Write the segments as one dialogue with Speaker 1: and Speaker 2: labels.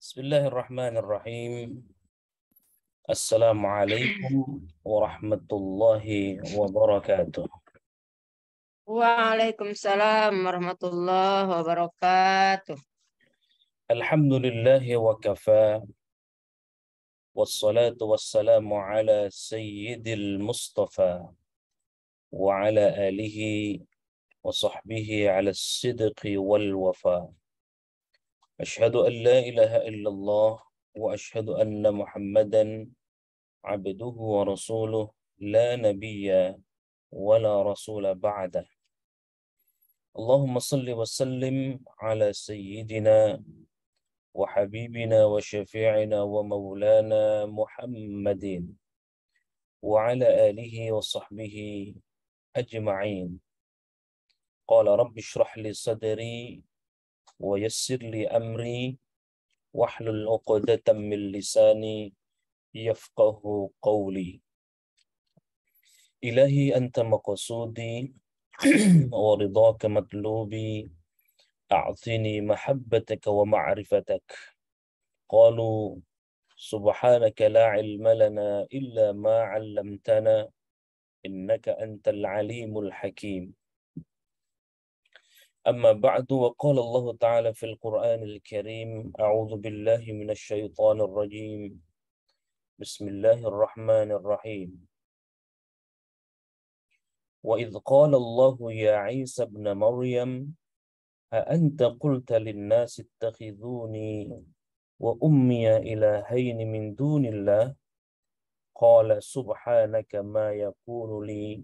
Speaker 1: Bismillahirrahmanirrahim. Assalamualaikum warahmatullahi wabarakatuh.
Speaker 2: Waalaikumsalam warahmatullahi wabarakatuh.
Speaker 1: Alhamdulillahi wa kafa. Wassalatu wassalamu ala sayyidil mustafa. Wa ala alihi wa sahbihi ala sidqi wal wafa. Ashhadu an la ilaha illallah wa ashhadu anna Muhammadan abduhu wa rasuluh la nabiyya wa la rasula ba'dah. Allahumma salli wa sallim ala sayyidina wa habibina wa syafi'ina wa maulana Muhammadin wa ala alihi wa sahbihi ajma'in. Qala rabbi shrah li sadri wa yassir li amri wahlul 'uqdatam min lisani yafqahu qawli. Ilahi anta maqsudi wa ridhaka matlubi a'tini mahabbataka wa ma'rifatak. Qalu subhanaka la ilma lana illa ma 'allamtana innaka antal alimul hakim. Amma ba'du, wa qala Allah ta'ala fil Qur'anil Karim, a'udzu billahi minasy syaithanir rajim. Bismillahirrahmanirrahim. Wa idz qala Allah ya Isa ibn Maryam a anta qulta lin-nasi ittakhidhuni wa ummiya ilahaini min dunillah qala subhanaka ma yakunu li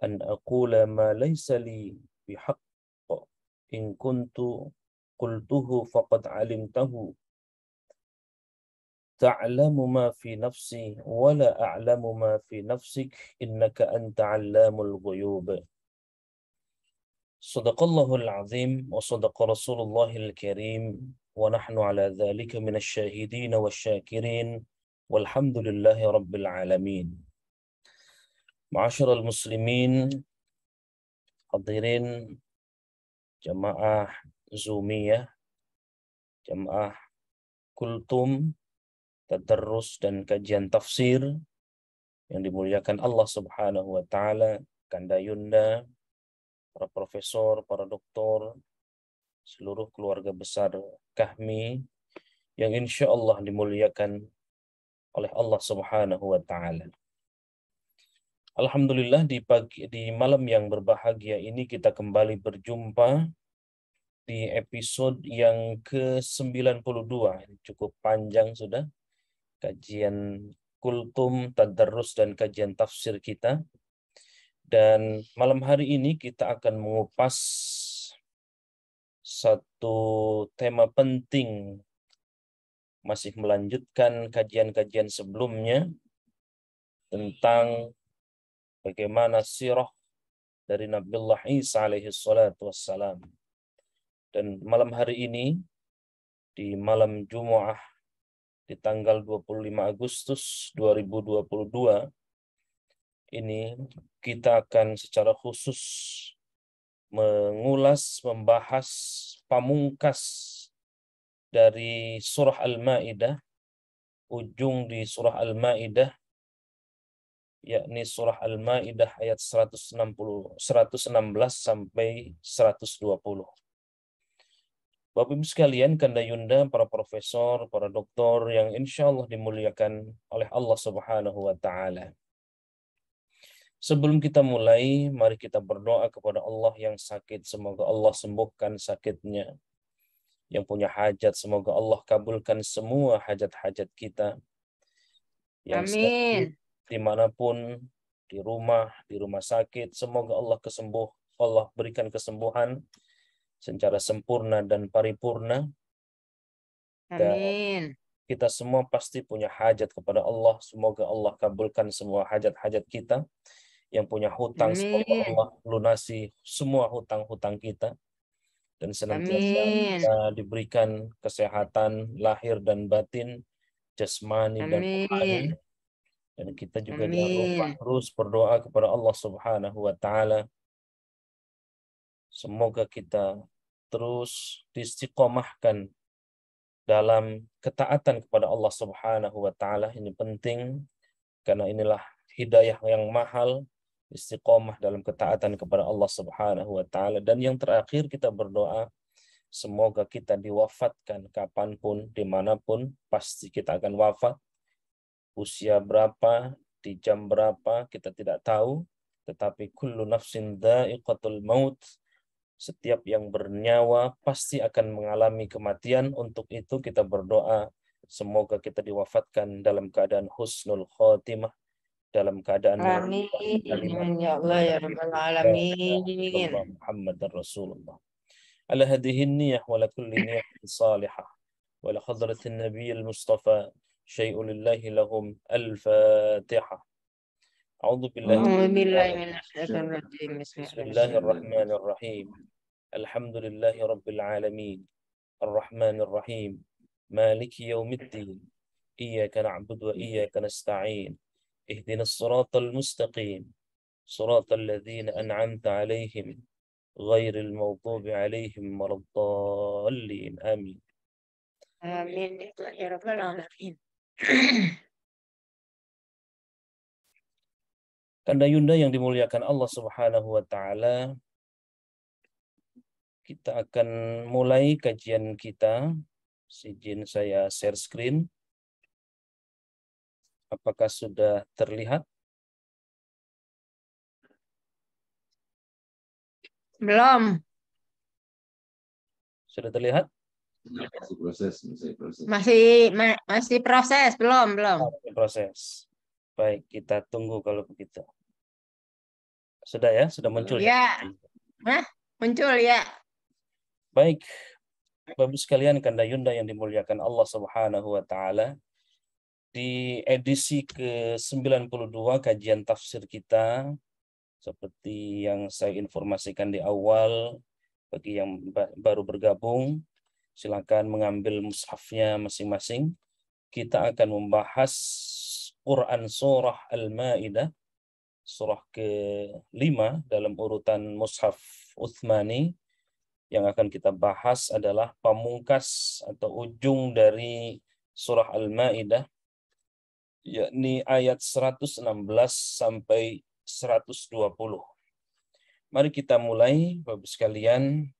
Speaker 1: an aqula ma laysa li bihaqq in kuntu qultuhu faqad alimtahu ta'lamu ma fi nafsi wa la a'lamu ma fi nafsik innaka anta 'allamul ghuyub. Shadaqallahul azim wa shadaqa Rasulullahil karim wa nahnu ala dzalika minasy syahidin wasyakirin walhamdulillahi rabbil alamin. Ma'asyiral muslimin, hadirin jamaah Zoomiyah, jamaah kultum, tadarrus dan kajian tafsir yang dimuliakan Allah Subhanahu wa taala, Kanda Yunda, para profesor, para doktor, seluruh keluarga besar Kahmi yang insya Allah dimuliakan oleh Allah Subhanahu wa taala. Alhamdulillah di malam yang berbahagia ini kita kembali berjumpa di episode yang ke-92. Cukup panjang sudah kajian kultum, tadarrus dan kajian tafsir kita. Dan malam hari ini kita akan mengupas satu tema penting, masih melanjutkan kajian-kajian sebelumnya tentang bagaimana sirah dari Nabiullah Isa alaihi salatu wassalam. Dan malam hari ini, di malam Jumu'ah, di tanggal 25 Agustus 2022, ini kita akan secara khusus mengulas, membahas pamungkas dari surah Al-Maidah, ujung di surah Al-Maidah, yakni surah Al-Maidah ayat 116 sampai 120. Bapak Ibu sekalian, Kanda Yunda, para profesor, para doktor yang insya Allah dimuliakan oleh Allah Subhanahu wa taala. Sebelum kita mulai, mari kita berdoa kepada Allah yang sakit, semoga Allah sembuhkan sakitnya. Yang punya hajat, semoga Allah kabulkan semua hajat-hajat kita. Yang sakit
Speaker 2: Amin.
Speaker 1: dimanapun, di rumah sakit, semoga Allah berikan kesembuhan secara sempurna dan paripurna. Dan
Speaker 2: Amin.
Speaker 1: kita semua pasti punya hajat kepada Allah, semoga Allah kabulkan semua hajat-hajat kita. Yang punya hutang, semoga
Speaker 2: Amin.
Speaker 1: Allah lunasi semua hutang-hutang kita. Dan senantiasa
Speaker 2: Amin.
Speaker 1: kita diberikan kesehatan lahir dan batin, jasmani dan rohani.
Speaker 2: Amin.
Speaker 1: Dan kita juga jangan lupa
Speaker 2: Amin.
Speaker 1: terus berdoa kepada Allah Subhanahu wa taala. Semoga kita terus diistiqomahkan dalam ketaatan kepada Allah Subhanahu wa taala. Ini penting karena inilah hidayah yang mahal, istiqomah dalam ketaatan kepada Allah Subhanahu wa taala. Dan yang terakhir kita berdoa semoga kita diwafatkan kapanpun, dimanapun, pasti kita akan wafat. Usia berapa, di jam berapa, kita tidak tahu. Tetapi kullu nafsin dha'iqatul maut. Setiap yang bernyawa pasti akan mengalami kematian. Untuk itu kita berdoa semoga kita diwafatkan dalam keadaan husnul khotimah, dalam keadaan
Speaker 2: Amin.
Speaker 1: kalimat
Speaker 2: Ya Allah ya Rabbal
Speaker 1: la ilaha
Speaker 2: Alamin.
Speaker 1: illallah Muhammadar Rasulullah. Ala hadhihi niyyah wa la kulli niyyatin salihah wa la hadratin nabiyil mustafa syai'un lillahi lahum al-fatihah. A'udzu billahi
Speaker 2: A'udzu billahi minasyaitonir rajim. Bismillahirrahmanirrahim.
Speaker 1: Bismillahirrahmanirrahim. Alhamdulillahi rabbil alamin. Ar-Rahmanir Rahim. Maliki yaumiddin. Iyyaka na'budu wa iyyaka nasta'in. Ihdinas siratal mustaqim. Siratal ladzina an'amta 'alaihim ghairil maghdubi 'alaihim waladdallin. Amin.
Speaker 2: Amin ya Rabbal Alamin.
Speaker 1: Kanda Yunda yang dimuliakan Allah Subhanahu wa taala, kita akan mulai kajian kita. Izin saya share screen. Apakah sudah terlihat?
Speaker 2: Belum.
Speaker 1: Sudah terlihat?
Speaker 2: Masih proses, belum.
Speaker 1: Proses. Baik, kita tunggu kalau begitu. Sudah ya? Sudah muncul ya?
Speaker 2: Hah? Muncul ya.
Speaker 1: Baik, Bapak sekalian Kanda Yunda yang dimuliakan Allah Subhanahu wa taala. Di edisi ke-92 kajian tafsir kita, seperti yang saya informasikan di awal, bagi yang baru bergabung, silakan mengambil mushafnya masing-masing. Kita akan membahas Quran Surah Al-Ma'idah, surah ke-5 dalam urutan mushaf Utsmani. Yang akan kita bahas adalah pamungkas atau ujung dari surah Al-Ma'idah, yakni ayat 116 sampai 120. Mari kita mulai, Bapak sekalian.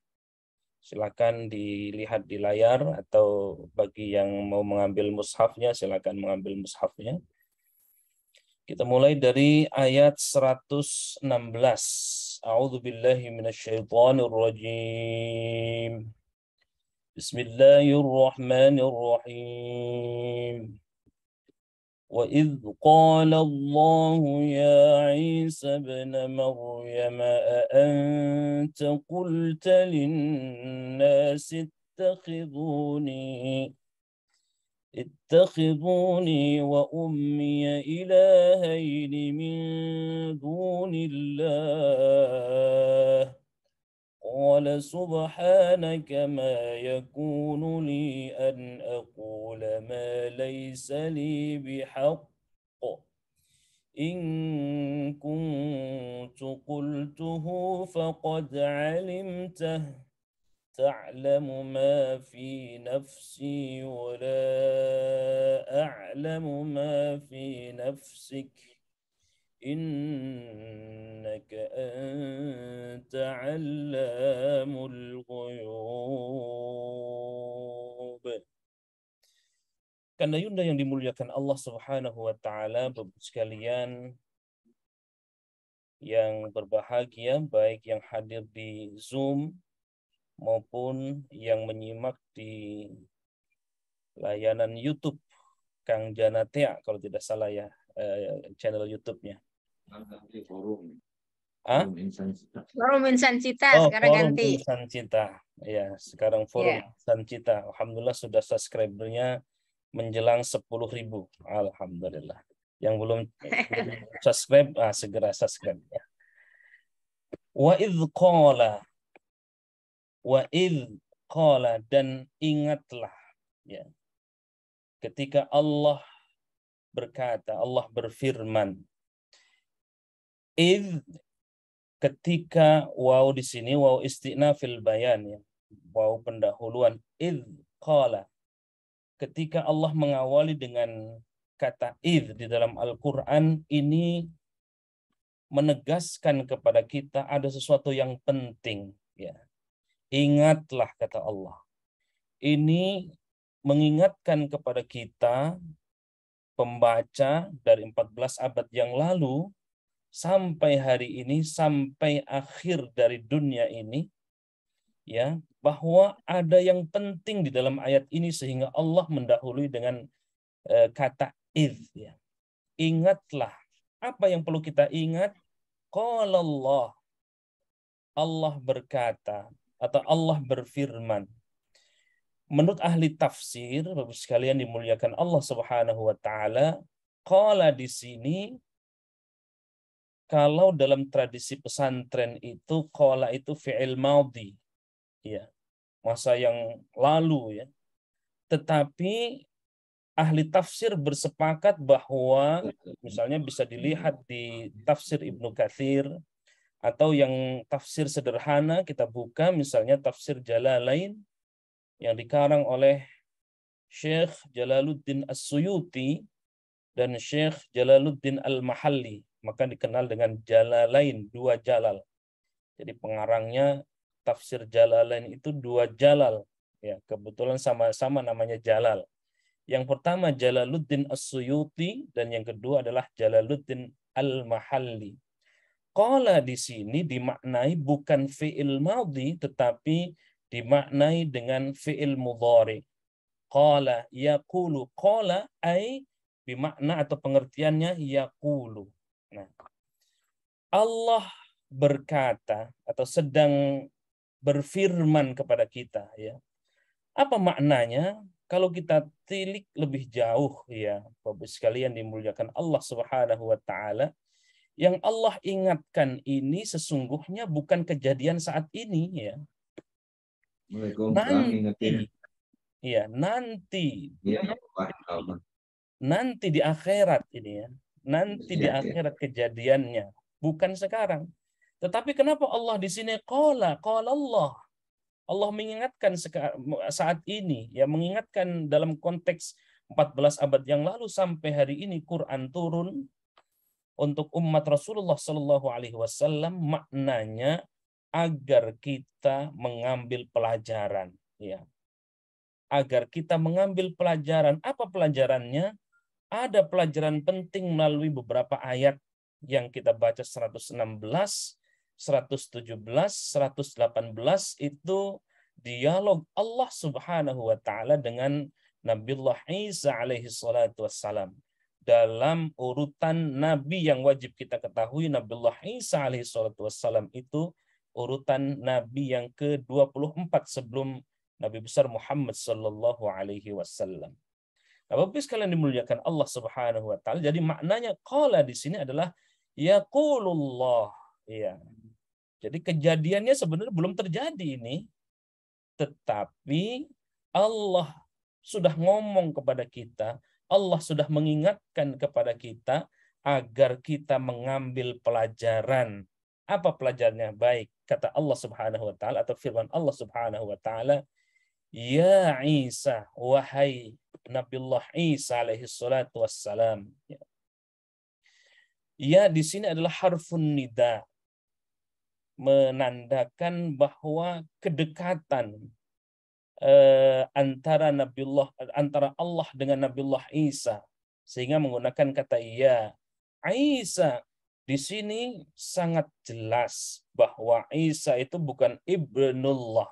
Speaker 1: Silakan dilihat di layar, atau bagi yang mau mengambil mushafnya, silakan mengambil mushafnya. Kita mulai dari ayat 116. A'udzu billahi minasyaitonir rajim. Bismillahirrahmanirrahim. وَإِذْ قَالَ اللَّهُ يَا عِيسَى ابْنَ مَرْيَمَ أَأَنْتَ قُلْتَ لِلنَّاسِ اتخذوني وأمي إلهين من دون الله قال سبحانك ما يكون لي أن أقول ما ليس لي بحق إن كنت قلته فقد علمته تعلم ما في نفسي ولا أعلم ما في نفسك إنك أنت علام الغيوب. Kanda Yunda yang dimuliakan Allah Subhanahu wa taala, Bapak sekalian yang berbahagia, baik yang hadir di Zoom maupun yang menyimak di layanan YouTube Kang Janatea, kalau tidak salah ya, channel YouTube-nya.
Speaker 2: Forum Insan Cita sekarang
Speaker 1: Forum
Speaker 2: ganti.
Speaker 1: Insan Cita. Ya, sekarang Forum Insan Cita. Alhamdulillah sudah subscribernya menjelang 10.000. Alhamdulillah. Yang belum subscribe, segera subscribe ya. Wa idz qala, dan ingatlah ya, ketika Allah berkata, Allah berfirman. Ketika, waw di sini waw istinafil bayan ya, waw pendahuluan. Qala, ketika Allah mengawali dengan kata idh di dalam Al-Quran, ini menegaskan kepada kita ada sesuatu yang penting. Ya. Ingatlah, kata Allah. Ini mengingatkan kepada kita, pembaca dari 14 abad yang lalu, sampai hari ini, sampai akhir dari dunia ini, ya, bahwa ada yang penting di dalam ayat ini sehingga Allah mendahului dengan kata idh, ya. Ingatlah. Apa yang perlu kita ingat? Qala Allah. Allah berkata atau Allah berfirman. Menurut ahli tafsir, Bapak sekalian dimuliakan Allah Subhanahu wa taala, qala di sini kalau dalam tradisi pesantren itu qala itu fi'il madhi, ya, masa yang lalu, ya. Tetapi ahli tafsir bersepakat bahwa misalnya bisa dilihat di tafsir Ibnu Katsir atau yang tafsir sederhana, kita buka misalnya tafsir Jalalain yang dikarang oleh Syekh Jalaluddin As-Suyuti dan Syekh Jalaluddin Al-Mahalli, maka dikenal dengan Jalalain, dua jalal. Jadi pengarangnya tafsir Jalalain itu dua jalal, ya, kebetulan sama-sama namanya Jalal. Yang pertama Jalaluddin As-Suyuti dan yang kedua adalah Jalaluddin Al-Mahalli. Qala di sini dimaknai bukan fi'il madhi tetapi dimaknai dengan fi'il mudhari. Qala yaqulu, qala ai bimakna atau pengertiannya yaqulu. Nah, Allah berkata atau sedang berfirman kepada kita, ya. Apa maknanya? Kalau kita tilik lebih jauh, ya, Bapak sekalian dimuliakan Allah Subhanahu wa taala, yang Allah ingatkan ini sesungguhnya bukan kejadian saat ini, ya. Nanti, ya, nanti di akhirat ini, ya. Nanti di akhirat kejadiannya, bukan sekarang. Tetapi kenapa Allah di sini qala Allah? Allah mengingatkan saat ini, ya, mengingatkan dalam konteks 14 abad yang lalu sampai hari ini Quran turun untuk umat Rasulullah Shallallahu Alaihi Wasallam, maknanya agar kita mengambil pelajaran, ya, agar kita mengambil pelajaran. Apa pelajarannya? Ada pelajaran penting melalui beberapa ayat yang kita baca 116, 117, 118 itu dialog Allah Subhanahu wa taala dengan Nabiullah Isa alaihi salatu wassalam. Dalam urutan nabi yang wajib kita ketahui, Nabiullah Isa alaihi salatu wassalam itu urutan nabi yang ke-24 sebelum Nabi besar Muhammad sallallahu alaihi wasallam. Nah, Bapak sekalian dimuliakan Allah Subhanahu wa taala. Jadi maknanya qala di sini adalah yaqulullah, ya. Jadi kejadiannya sebenarnya belum terjadi ini, tetapi Allah sudah ngomong kepada kita, Allah sudah mengingatkan kepada kita agar kita mengambil pelajaran. Apa pelajarannya? Baik, kata Allah Subhanahu wa taala atau firman Allah Subhanahu wa taala, ya Isa, wahai Nabiullah Isa alaihi salatu wassalam. Ya, di sini adalah harfun nida, menandakan bahwa kedekatan antara Allah dengan Nabiullah Isa, sehingga menggunakan kata ya. Isa di sini sangat jelas bahwa Isa itu bukan ibnullah,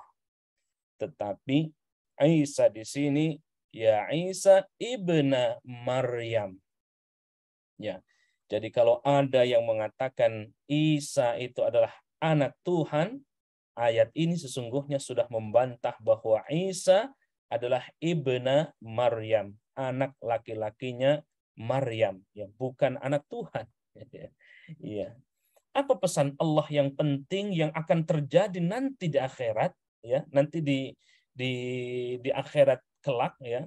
Speaker 1: tetapi Isa di sini ya Isa ibna Maryam. Ya. Jadi kalau ada yang mengatakan Isa itu adalah anak Tuhan, ayat ini sesungguhnya sudah membantah bahwa Isa adalah ibna Maryam, anak laki-lakinya Maryam, ya, bukan anak Tuhan. Iya. Apa pesan Allah yang penting yang akan terjadi nanti di akhirat, ya, nanti di akhirat kelak, ya.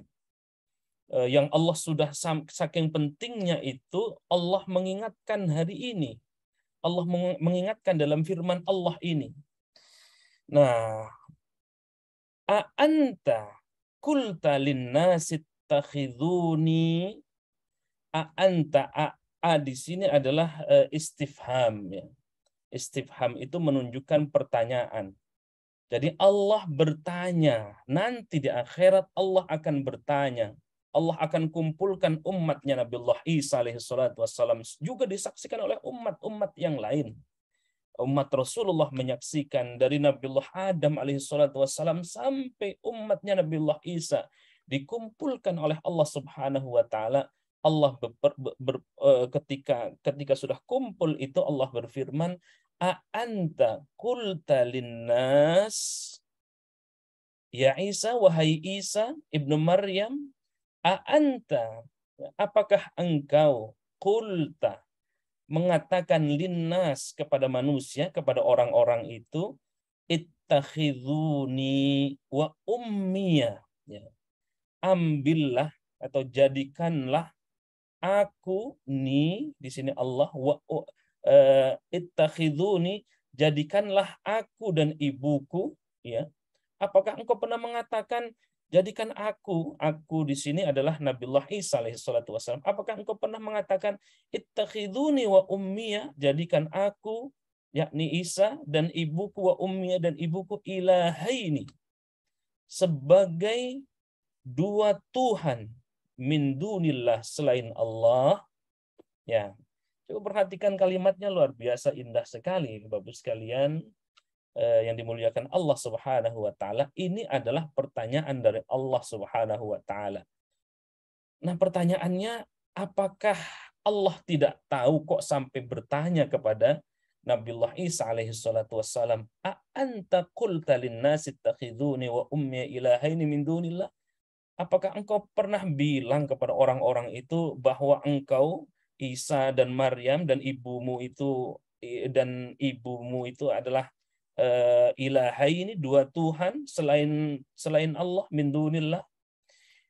Speaker 1: Yang Allah sudah saking pentingnya itu Allah mengingatkan hari ini. Allah mengingatkan dalam firman Allah ini. Nah, a'anta qulta linnasi ittakhiduni anta di sini adalah istifham ya. Istifham itu menunjukkan pertanyaan. Jadi Allah bertanya, nanti di akhirat Allah akan bertanya. Allah akan kumpulkan umatnya Nabiullah Isa alaihi salatu wassalam, juga disaksikan oleh umat-umat yang lain. Umat Rasulullah menyaksikan dari Nabiullah Adam alaihi salatu wassalam sampai umatnya Nabiullah Isa dikumpulkan oleh Allah Subhanahu wa taala. Allah ketika sudah kumpul itu Allah berfirman, anta qulta linnas, ya Isa, wahai Isa ibnu Maryam, anta, apakah engkau qulta, mengatakan linnas, kepada manusia, kepada orang-orang itu, ittakhiduni wa ummiya, ya, ambillah atau jadikanlah aku, di sini Allah, ittakhiduni, jadikanlah aku dan ibuku, ya. Apakah engkau pernah mengatakan jadikan aku di sini adalah Nabiullah Isa alaihi salatu wasallam. Apakah engkau pernah mengatakan ittakhiduni wa ummiya, jadikan aku, yakni Isa, dan ibuku, wa ummiya, dan ibuku, ilahaini, sebagai dua Tuhan, min dunillah, selain Allah. Ya, coba perhatikan kalimatnya, luar biasa indah sekali, Bapak sekalian yang dimuliakan Allah Subhanahu wa taala. Ini adalah pertanyaan dari Allah Subhanahu wa taala. Nah, pertanyaannya, apakah Allah tidak tahu kok sampai bertanya kepada Nabiullah Isa alaihi salatu wassalam, anta qulta linnasi ittakhiduni wa ummi ilahaini min dunillah? Apakah engkau pernah bilang kepada orang-orang itu bahwa engkau, Isa dan Maryam, dan ibumu itu adalah ilahaini, dua Tuhan selain Allah, min dunillah?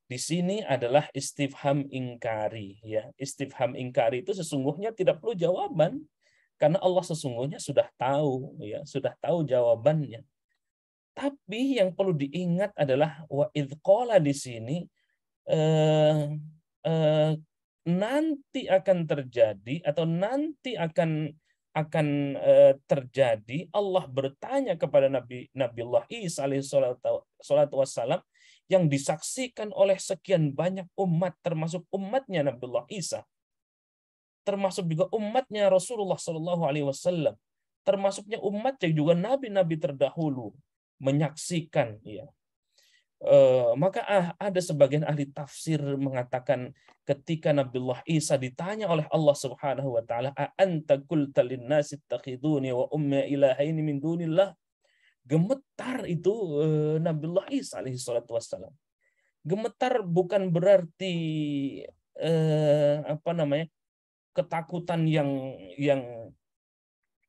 Speaker 1: Di sini adalah istifham ingkari, ya. Istifham ingkari itu sesungguhnya tidak perlu jawaban, karena Allah sesungguhnya sudah tahu, ya, sudah tahu jawabannya. Tapi yang perlu diingat adalah wa idz qala di sini nanti akan terjadi, atau nanti akan terjadi. Allah bertanya kepada Nabiullah Isa alaihi salatu wassalam, yang disaksikan oleh sekian banyak umat, termasuk umatnya Nabiullah Isa, termasuk juga umatnya Rasulullah Shallallahu alaihi wasallam, termasuknya umatnya juga nabi-nabi terdahulu menyaksikan, ya. Maka ada sebagian ahli tafsir mengatakan ketika Nabiullah Isa ditanya oleh Allah Subhanahu wa taala, anta qulta linnasi ittakhiduni wa ummi ilahaini min dunillah, gemetar itu Nabiullah Isa alaihi salatu wassalam. Gemetar bukan berarti ketakutan yang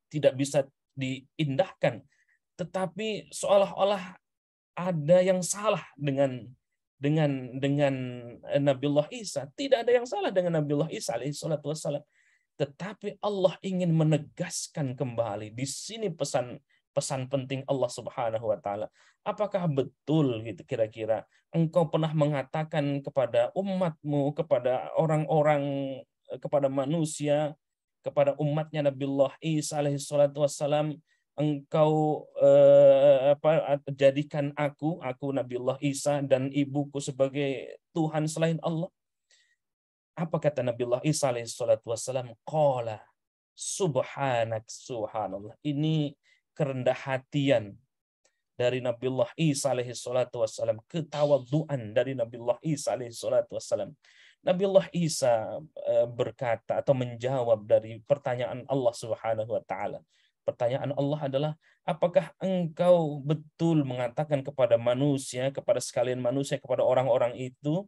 Speaker 1: tidak bisa diindahkan, tetapi seolah-olah ada yang salah dengan Nabiullah Isa. Tidak ada yang salah dengan Nabiullah Isa alaihi salatu wassalam. Tetapi Allah ingin menegaskan kembali di sini pesan penting Allah Subhanahu wa taala. Apakah betul gitu kira-kira engkau pernah mengatakan kepada umatmu, kepada orang-orang, kepada manusia, kepada umatnya Nabiullah Isa alaihi salatu wassalam, engkau jadikan aku Nabiullah Isa dan ibuku sebagai Tuhan selain Allah? Apa kata Nabiullah Isa alaihi salatu wassalam? Qala subhanallah. Ini kerendah hatian dari Nabiullah Isa alaihi salatu wassalam, ketawaduan dari Nabiullah Isa alaihi salatu wassalam. Nabiullah Isa berkata atau menjawab dari pertanyaan Allah Subhanahu wa taala. Pertanyaan Allah adalah, apakah engkau betul mengatakan kepada manusia, kepada sekalian manusia, kepada orang-orang itu,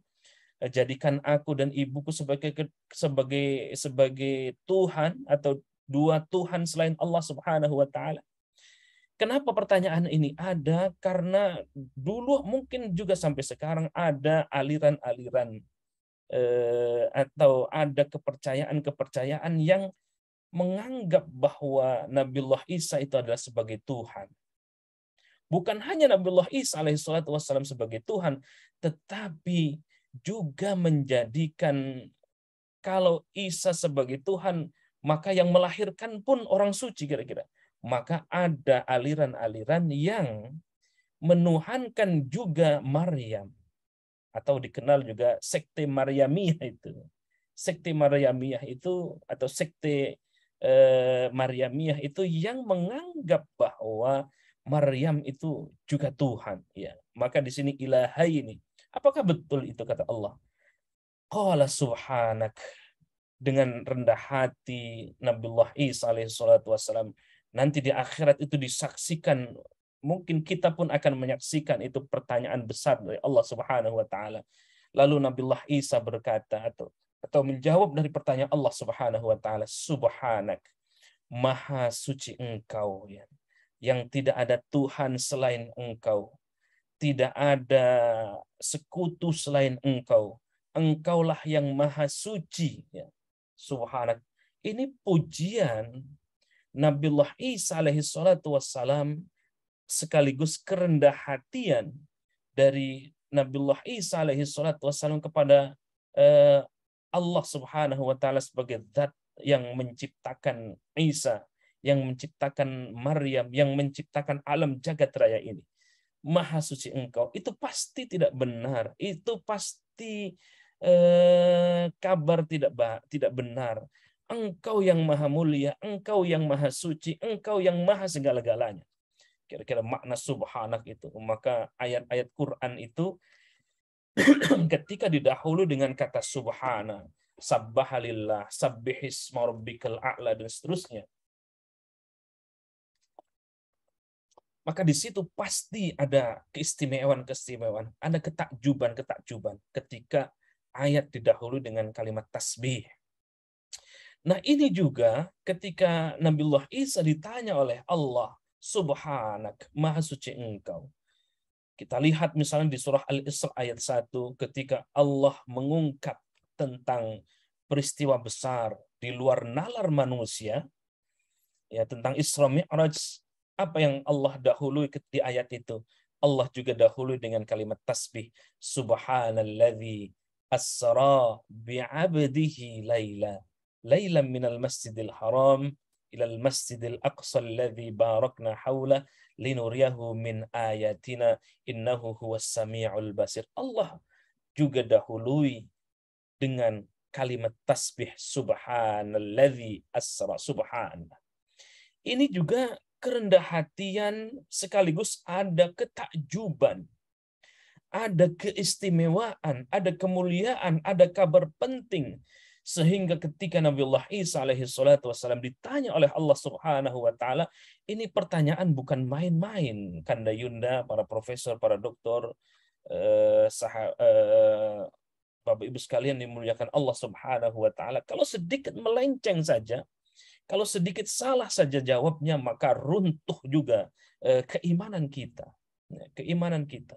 Speaker 1: jadikan aku dan ibuku sebagai Tuhan, atau dua Tuhan selain Allah Subhanahu wa taala? Kenapa pertanyaan ini ada? Karena dulu, mungkin juga sampai sekarang, ada aliran-aliran atau ada kepercayaan yang menganggap bahwa Nabiullah Isa itu adalah sebagai Tuhan. Bukan hanya Nabiullah Isa alaihi salatu wassalam sebagai Tuhan, tetapi juga menjadikan kalau Isa sebagai Tuhan, maka yang melahirkan pun orang suci kira-kira. Maka ada aliran-aliran yang menuhankan juga Maryam, atau dikenal juga sekte Maryamiyah itu. Sekte Maryamiyah itu atau sekte Maryamiyah itu yang menganggap bahwa Maryam itu juga Tuhan, ya. Maka di sini ilahai ini. Apakah betul itu kata Allah? Qala subhanak, dengan rendah hati Nabiullah Isa alaihissalatu wassalam. Nanti di akhirat itu disaksikan, mungkin kita pun akan menyaksikan itu pertanyaan besar dari Allah Subhanahu wa taala. Lalu Nabiullah Isa berkata atau menjawab dari pertanyaan Allah Subhanahu wa taala, subhanak, maha suci engkau, ya, yang tidak ada Tuhan selain engkau, tidak ada sekutu selain engkau. Engkaulah yang maha suci, ya. Subhanak. Ini pujian Nabiullah Isa alaihi salatu wassalam sekaligus kerendah hatian dari Nabiullah Isa alaihi salatu wassalam kepada Allah Subhanahu wa taala sebagai zat yang menciptakan Isa, yang menciptakan Maryam, yang menciptakan alam jagat raya ini. Maha suci engkau, itu pasti tidak benar, itu pasti kabar tidak benar. Engkau yang maha mulia, engkau yang maha suci, engkau yang maha segala-galanya. Kira-kira makna subhanak itu. Maka ayat-ayat Quran itu ketika didahului dengan kata subhana, sabbahalillah, sabbihisma rabbikal a'la, dan seterusnya, maka di situ pasti ada keistimewaan-keistimewaan, ada ketakjuban-ketakjuban ketika ayat didahului dengan kalimat tasbih. Nah, ini juga ketika Nabiullah Isa ditanya oleh Allah, subhanak, maha suci engkau. Kita lihat misalnya di surah Al-Isra ayat 1 ketika Allah mengungkap tentang peristiwa besar di luar nalar manusia, ya, tentang Isra Mi'raj. Apa yang Allah dahului di ayat itu? Allah juga dahului dengan kalimat tasbih. Subhanalladzi asra bi'abdihi laylan minal masjidil haram ilal masjidil aqsa alladzi barakna hawla linuriyahu min ayatina innahu huwas sami'ul basir. Allah juga dahului dengan kalimat tasbih subhanalladzi asra, subhanallah. Ini juga kerendah hatian sekaligus ada ketakjuban, ada keistimewaan, ada kemuliaan, ada kabar penting. Sehingga ketika Nabiullah Isa alaihi salatu wassalam ditanya oleh Allah Subhanahu wa taala, ini pertanyaan bukan main-main. Kanda Yunda, para profesor, para doktor, Bapak Ibu sekalian dimuliakan Allah Subhanahu wa taala, kalau sedikit melenceng saja, kalau sedikit salah saja jawabnya, maka runtuh juga keimanan kita. Keimanan kita.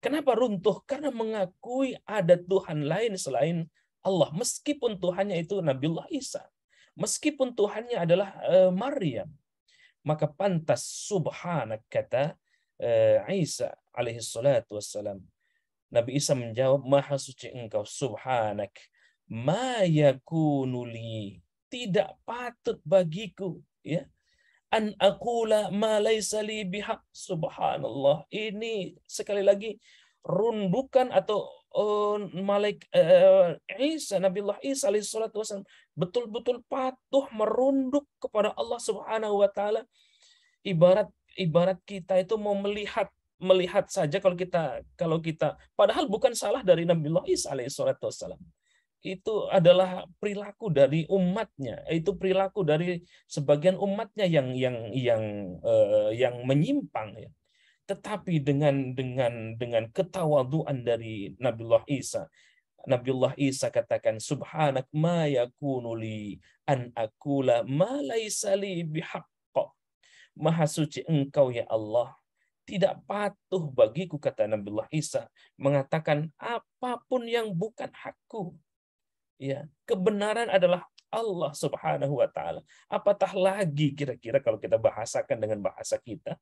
Speaker 1: Kenapa runtuh? Karena mengakui ada Tuhan lain selain Allah. Meskipun Tuhannya itu Nabiullah Isa. Meskipun Tuhannya adalah Maryam. Maka pantas subhanak, kata Isa alaihi salatu wassalam. Nabi Isa menjawab, maha suci engkau, subhanak, ma yakunu li, tidak patut bagiku, ya, an aqula ma laisa li bihaq. Subhanallah. Ini sekali lagi rundukan atau Isa, Nabiullah Isa alaihi salatu wasallam betul-betul patuh merunduk kepada Allah Subhanahu wa taala. Ibarat kita itu mau melihat saja, kalau kita padahal bukan salah dari Nabiullah Isa alaihi salatu wasallam. Itu adalah perilaku dari umatnya, itu perilaku dari sebagian umatnya yang menyimpang, ya. Tetapi dengan ketawaduan dari Nabiullah Isa katakan, subhanak ma yakunu li an aqula ma laisa li bihaqq. Maha suci engkau ya Allah, tidak patuh bagiku, kata Nabiullah Isa, mengatakan apapun yang bukan hakku. Ya, kebenaran adalah Allah Subhanahu wa taala. Apatah lagi kira-kira kalau kita bahasakan dengan bahasa kita,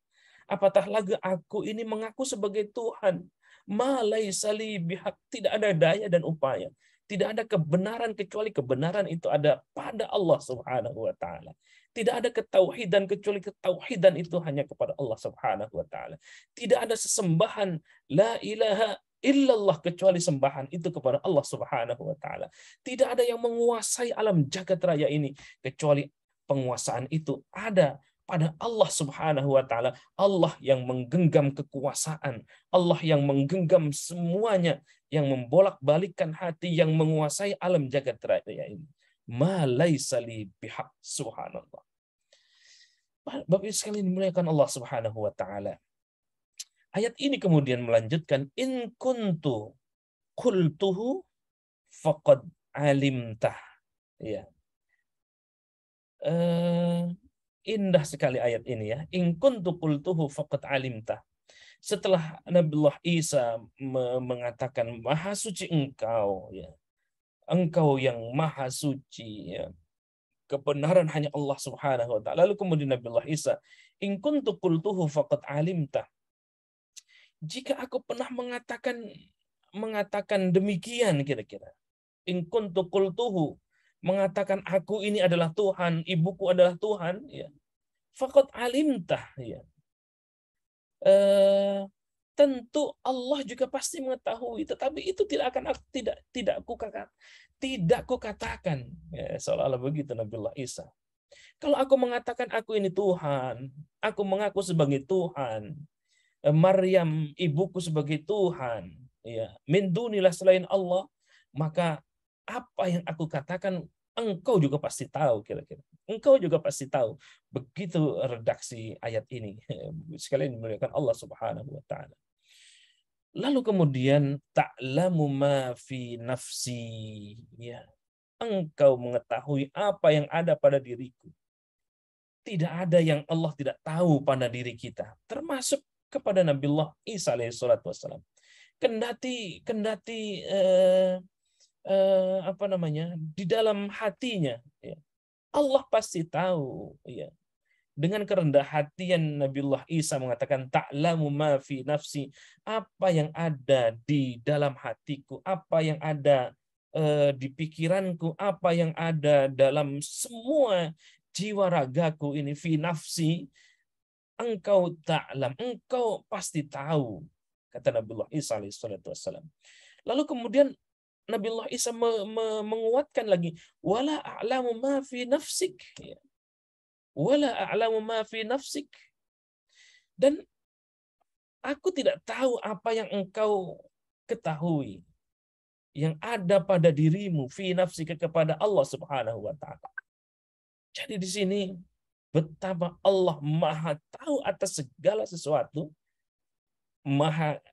Speaker 1: apatah lagi aku ini mengaku sebagai Tuhan, Ma laisa li bihaq, tidak ada daya dan upaya. Tidak ada kebenaran kecuali kebenaran itu ada pada Allah Subhanahu wa taala. Tidak ada ketauhidan kecuali ketauhidan itu hanya kepada Allah Subhanahu wa taala. Tidak ada sesembahan la ilaha illallah kecuali sembahan itu kepada Allah Subhanahu wa taala. Tidak ada yang menguasai alam jagat raya ini kecuali penguasaan itu ada pada Allah Subhanahu wa taala. Allah yang menggenggam kekuasaan, Allah yang menggenggam semuanya, yang membolak-balikkan hati, yang menguasai alam jagat raya ini. Ma laisa li bihaq, subhanallah. Bapak sekalian dimuliakan Allah Subhanahu wa taala. Ayat ini kemudian melanjutkan in kuntu qultuhu faqad alimtah. Ya. Indah sekali ayat ini ya. In kuntu qultuhu faqad alimtah. Setelah Nabiullah Isa mengatakan maha suci engkau ya. Engkau yang maha suci ya. Kebenaran hanya Allah Subhanahu wa taala. Lalu kemudian Nabiullah Isa, in kuntu qultuhu faqad alimtah. Jika aku pernah mengatakan demikian kira-kira. In kuntu qultuhu, mengatakan aku ini adalah Tuhan, ibuku adalah Tuhan, ya. Faqad alimtah, ya. Tentu Allah juga pasti mengetahui, tetapi itu tidak kukatakan, ya, seolah-olah begitu Nabiullah Isa. Kalau aku mengatakan aku ini Tuhan, aku mengaku sebagai Tuhan, Maryam ibuku sebagai Tuhan, ya, min dunilah selain Allah, maka apa yang aku katakan engkau juga pasti tahu kira-kira. Engkau juga pasti tahu. Begitu redaksi ayat ini. Sekalian dimuliakan Allah Subhanahu wa taala. Lalu kemudian ta'lamu ma fi nafsi, ya. Engkau mengetahui apa yang ada pada diriku. Tidak ada yang Allah tidak tahu pada diri kita, termasuk kepada Nabiullah Isa alaihissalatu wassalam. Kendati di dalam hatinya, ya, Allah pasti tahu, ya. Dengan kerendah hatian Nabiullah Isa mengatakan ta'lamu ma fi nafsi, apa yang ada di dalam hatiku, apa yang ada di pikiranku, apa yang ada dalam semua jiwa ragaku ini, fi nafsi, engkau ta'lam, engkau pasti tahu, kata Nabiullah Isa alaihissalatu wassalam. Lalu kemudian Nabiullah Isa menguatkan lagi, wala a'lamu ma fi nafsik, ya. Wala a'lamu ma fi nafsik. Dan aku tidak tahu apa yang engkau ketahui, yang ada pada dirimu, fi nafsika, kepada Allah Subhanahu wa taala. Jadi di sini betapa Allah Maha tahu atas segala sesuatu, Maha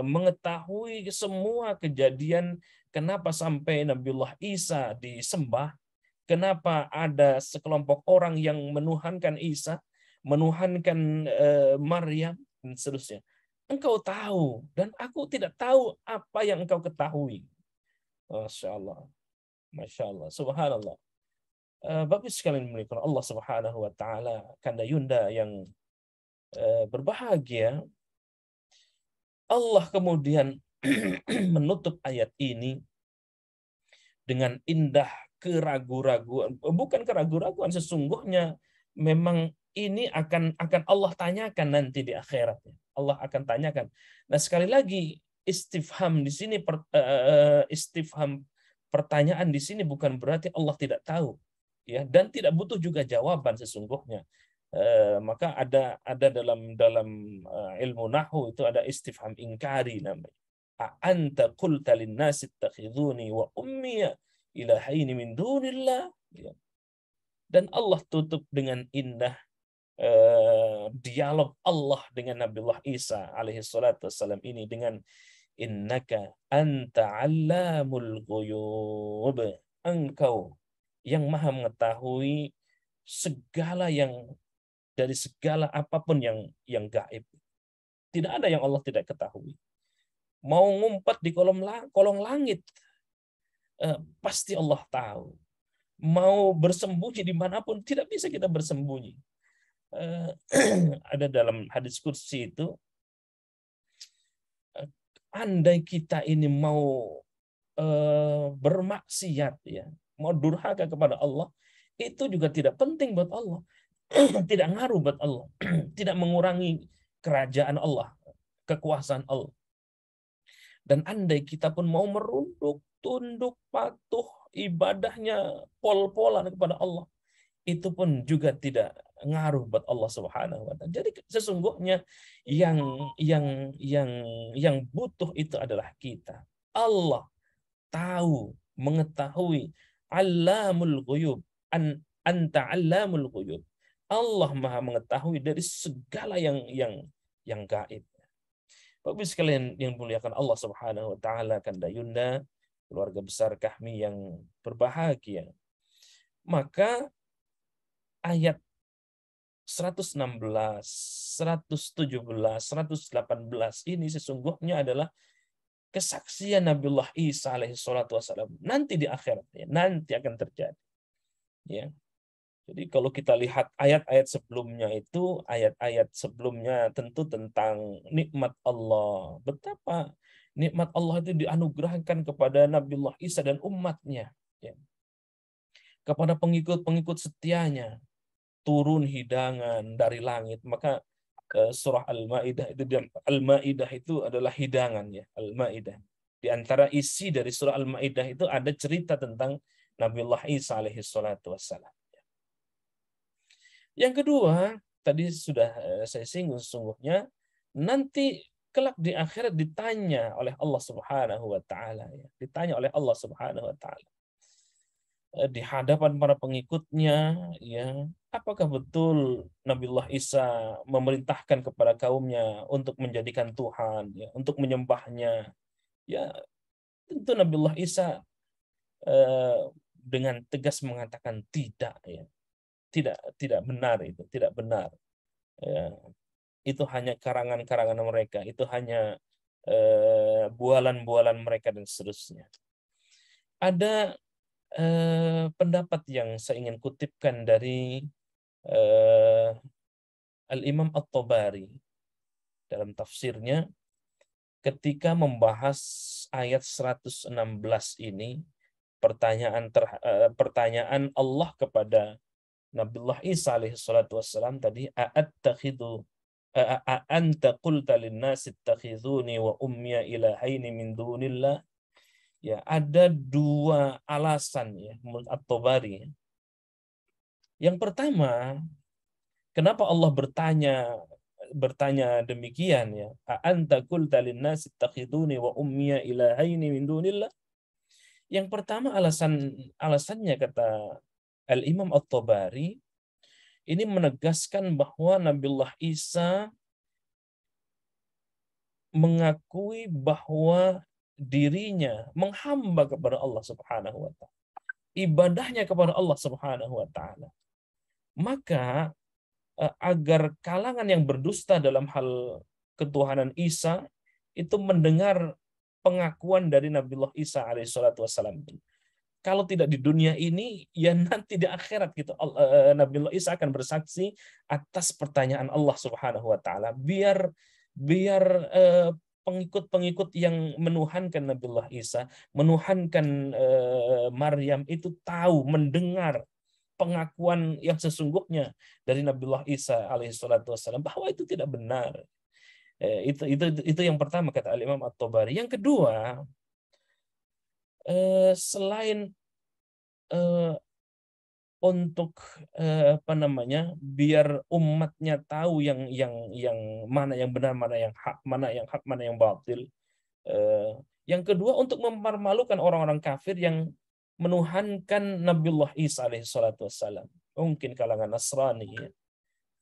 Speaker 1: mengetahui semua kejadian kenapa sampai Nabiullah Isa disembah, kenapa ada sekelompok orang yang menuhankan Isa, menuhankan Maryam, dan seterusnya. Engkau tahu, dan aku tidak tahu apa yang engkau ketahui. Masya Allah. Masya Allah. Subhanallah. Bapak sekalian dimuliakan Allah Subhanahu wa taala, Kanda Yunda yang berbahagia, Allah kemudian menutup ayat ini dengan indah keraguan-raguan. Bukan keraguan-raguan, sesungguhnya memang ini akan Allah tanyakan nanti di akhirat. Allah akan tanyakan. Nah, sekali lagi istifham di sini, istifham pertanyaan di sini bukan berarti Allah tidak tahu, ya, dan tidak butuh juga jawaban sesungguhnya. Maka ada dalam ilmu nahwu itu ada istifham ingkari namanya. Anta qulta lin-nasi ittakhiduni wa ummiya ilahaini min dunillah. Dan Allah tutup dengan indah dialog Allah dengan Nabiullah Isa alaihi salatu wassalam ini dengan innaka anta 'allamul ghuyub. Engkau yang maha mengetahui segala yang dari segala apapun yang gaib. Tidak ada yang Allah tidak ketahui. Mau ngumpat di kolong langit, pasti Allah tahu. Mau bersembunyi dimanapun, tidak bisa kita bersembunyi. Ada dalam hadis qudsi itu, andai kita ini mau bermaksiat, ya, mau durhaka kepada Allah, itu juga tidak penting buat Allah, tidak ngaruh buat Allah, tidak mengurangi kerajaan Allah, kekuasaan Allah. Dan andai kita pun mau merunduk, tunduk, patuh, ibadahnya pol-polan kepada Allah, itu pun juga tidak ngaruh buat Allah Subhanahu wa taala. Jadi sesungguhnya yang yang yang yang butuh itu adalah kita. Allah tahu, mengetahui, Allamul ghuyub, anta Allamul ghuyub. Allah Maha mengetahui dari segala yang gaib. Bapak sekalian yang dimuliakan Allah Subhanahu wa taala, Kanda Yunda, keluarga besar kami yang berbahagia. Maka ayat 116, 117, 118 ini sesungguhnya adalah kesaksian Nabiullah Isa alaihi salatu wassalam nanti di akhirat, ya, nanti akan terjadi. Ya. Jadi kalau kita lihat ayat-ayat sebelumnya itu, ayat-ayat sebelumnya tentu tentang nikmat Allah. Betapa nikmat Allah itu dianugerahkan kepada Nabiullah Isa dan umatnya. Ya. Kepada pengikut-pengikut setianya. Turun hidangan dari langit. Maka surah Al-Maidah itu adalah hidangan, ya, Al-Maidah. Di antara isi dari surah Al-Maidah itu ada cerita tentang Nabiullah Isa alaihi salatu wassalam. Yang kedua, tadi sudah saya singgung sesungguhnya, nanti kelak di akhirat ditanya oleh Allah Subhanahu wa taala, ya. Ditanya oleh Allah Subhanahu wa taala di hadapan para pengikutnya, ya, apakah betul Nabiullah Isa memerintahkan kepada kaumnya untuk menjadikan Tuhan, ya, untuk menyembahnya? Ya, tentu Nabiullah Isa dengan tegas mengatakan tidak, ya. Tidak benar, itu tidak benar. Ya, itu hanya karangan-karangan mereka, itu hanya bualan-bualan mereka dan seterusnya. Ada pendapat yang saya ingin kutipkan dari Al-Imam At-Tabari dalam tafsirnya ketika membahas ayat 116 ini, pertanyaan Allah kepada Nabiullah Isa alaihi salatu wassalam tadi, anta qulta lin-nasi ittakhizuni wa ummiya ilahaini min dunillah. Ya, ada dua alasan, ya, menurut At-Tabari. Yang pertama, kenapa Allah bertanya demikian, ya? Anta qulta lin-nasi ittakhizuni wa ummiya ilahaini min dunillah. Yang pertama alasannya kata Al-Imam At-Tabari, ini menegaskan bahwa Nabiullah Isa mengakui bahwa dirinya menghamba kepada Allah Subhanahu wa taala. Ibadahnya kepada Allah Subhanahu wa taala. Maka agar kalangan yang berdusta dalam hal ketuhanan Isa itu mendengar pengakuan dari Nabiullah Isa alaihissalatu wassalam. Kalau tidak di dunia ini, ya nanti di akhirat gitu. Nabiullah Isa akan bersaksi atas pertanyaan Allah Subhanahu wa taala. Biar pengikut-pengikut yang menuhankan Nabiullah Isa, menuhankan Maryam itu tahu, mendengar pengakuan yang sesungguhnya dari Nabiullah Isa alaihissalatu wassalam bahwa itu tidak benar. Itu yang pertama kata Al-Imam At-Tabari. Yang kedua, selain untuk biar umatnya tahu yang mana yang benar, mana yang hak, mana yang batil. Yang kedua, untuk mempermalukan orang-orang kafir yang menuhankan Nabiullah Isa alaihissalatu wassalam. Mungkin kalangan Nasrani,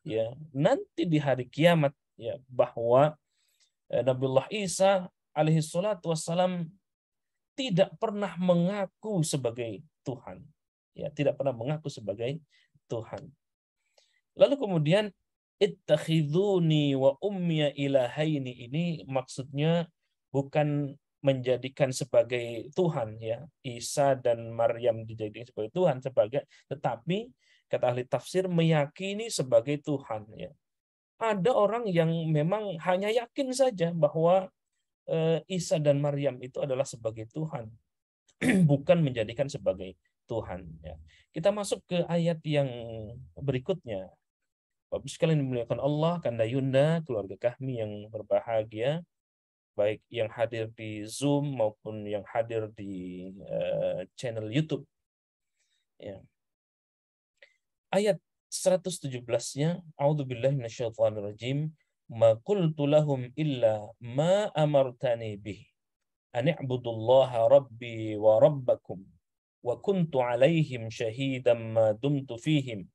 Speaker 1: ya. Nanti di hari kiamat, ya, bahwa Nabiullah Isa alaihissalatu wassalam tidak pernah mengaku sebagai Tuhan. Ya, tidak pernah mengaku sebagai Tuhan. Lalu kemudian ittakhiduni wa ummiya ilahaini, ini maksudnya bukan menjadikan sebagai Tuhan, ya, Isa dan Maryam dijadikan sebagai Tuhan, tetapi kata ahli tafsir meyakini sebagai Tuhan, ya. Ada orang yang memang hanya yakin saja bahwa Isa dan Maryam itu adalah sebagai Tuhan, bukan menjadikan sebagai Tuhan. Ya. Kita masuk ke ayat yang berikutnya. Bapak sekalian dimuliakan Allah, Kanda Yunda, keluarga kami yang berbahagia, baik yang hadir di Zoom maupun yang hadir di channel YouTube. Ya. Ayat 117-nya, A'udzubillahi minasyaitonirrajim, ma qultu lahum illa ma amartani bih an i'budullaha rabbi wa rabbakum wa kuntu 'alaihim shahidan ma dumtu fihim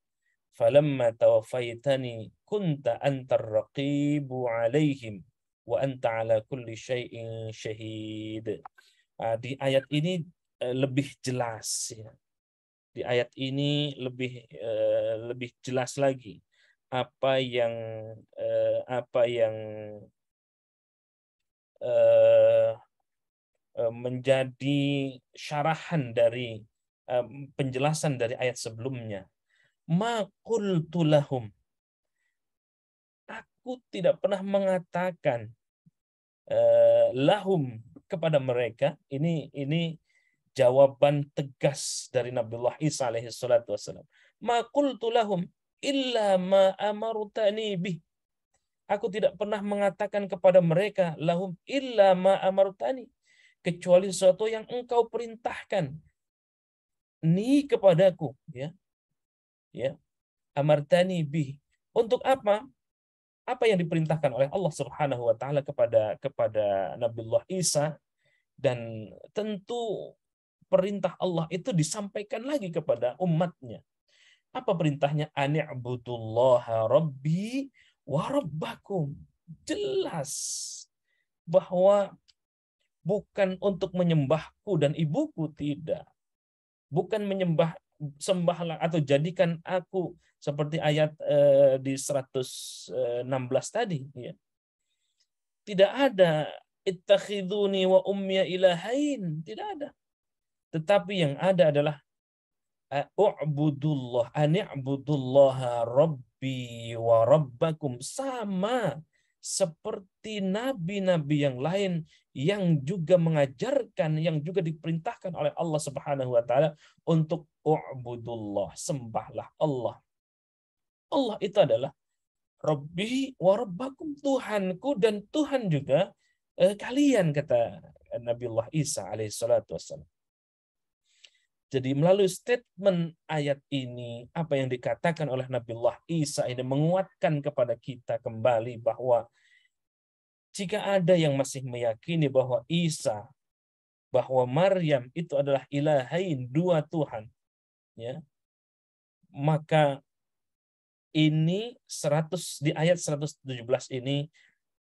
Speaker 1: falamma tawaffaytani kunta antar raqibu 'alaihim wa anta 'ala kulli syai'in syahid. Di ayat ini lebih jelas ya. Di ayat ini lebih jelas lagi apa yang menjadi syarahan dari penjelasan dari ayat sebelumnya. Ma qultu lahum, aku tidak pernah mengatakan lahum kepada mereka. Ini jawaban tegas dari Nabiullah Isa alaihi salatu wassalam. Ma qultu lahum illa ma amartani bih. Aku tidak pernah mengatakan kepada mereka lahum illa ma amartani, kecuali sesuatu yang engkau perintahkan ni kepadaku, ya. Ya. Amartani bih. Untuk apa? Apa yang diperintahkan oleh Allah Subhanahu wa taala kepada Nabiullah Isa, dan tentu perintah Allah itu disampaikan lagi kepada umatnya. Apa perintahnya? Ani'budullaha rabbi wa rabbakum. Jelas bahwa bukan untuk menyembahku dan ibuku, tidak. Bukan menyembah, sembahlah atau jadikan aku seperti ayat di 116 tadi, ya. Tidak ada ittakhiduni wa ummiya ilahain, tidak ada. Tetapi yang ada adalah u'budullah, ani'budullaha rabbi wa rabbakum, sama seperti nabi-nabi yang lain yang juga mengajarkan, yang juga diperintahkan oleh Allah Subhanahu wa taala untuk u'budullah, sembahlah Allah. Allah itu adalah Rabbi wa rabbakum, Tuhanku dan Tuhan juga kalian, kata Nabiullah Isa alaihi salatu wassalam. Jadi melalui statement ayat ini, apa yang dikatakan oleh Nabiullah Isa ini menguatkan kepada kita kembali bahwa jika ada yang masih meyakini bahwa Isa, bahwa Maryam itu adalah ilahain, dua Tuhan, ya, maka ini di ayat 117 ini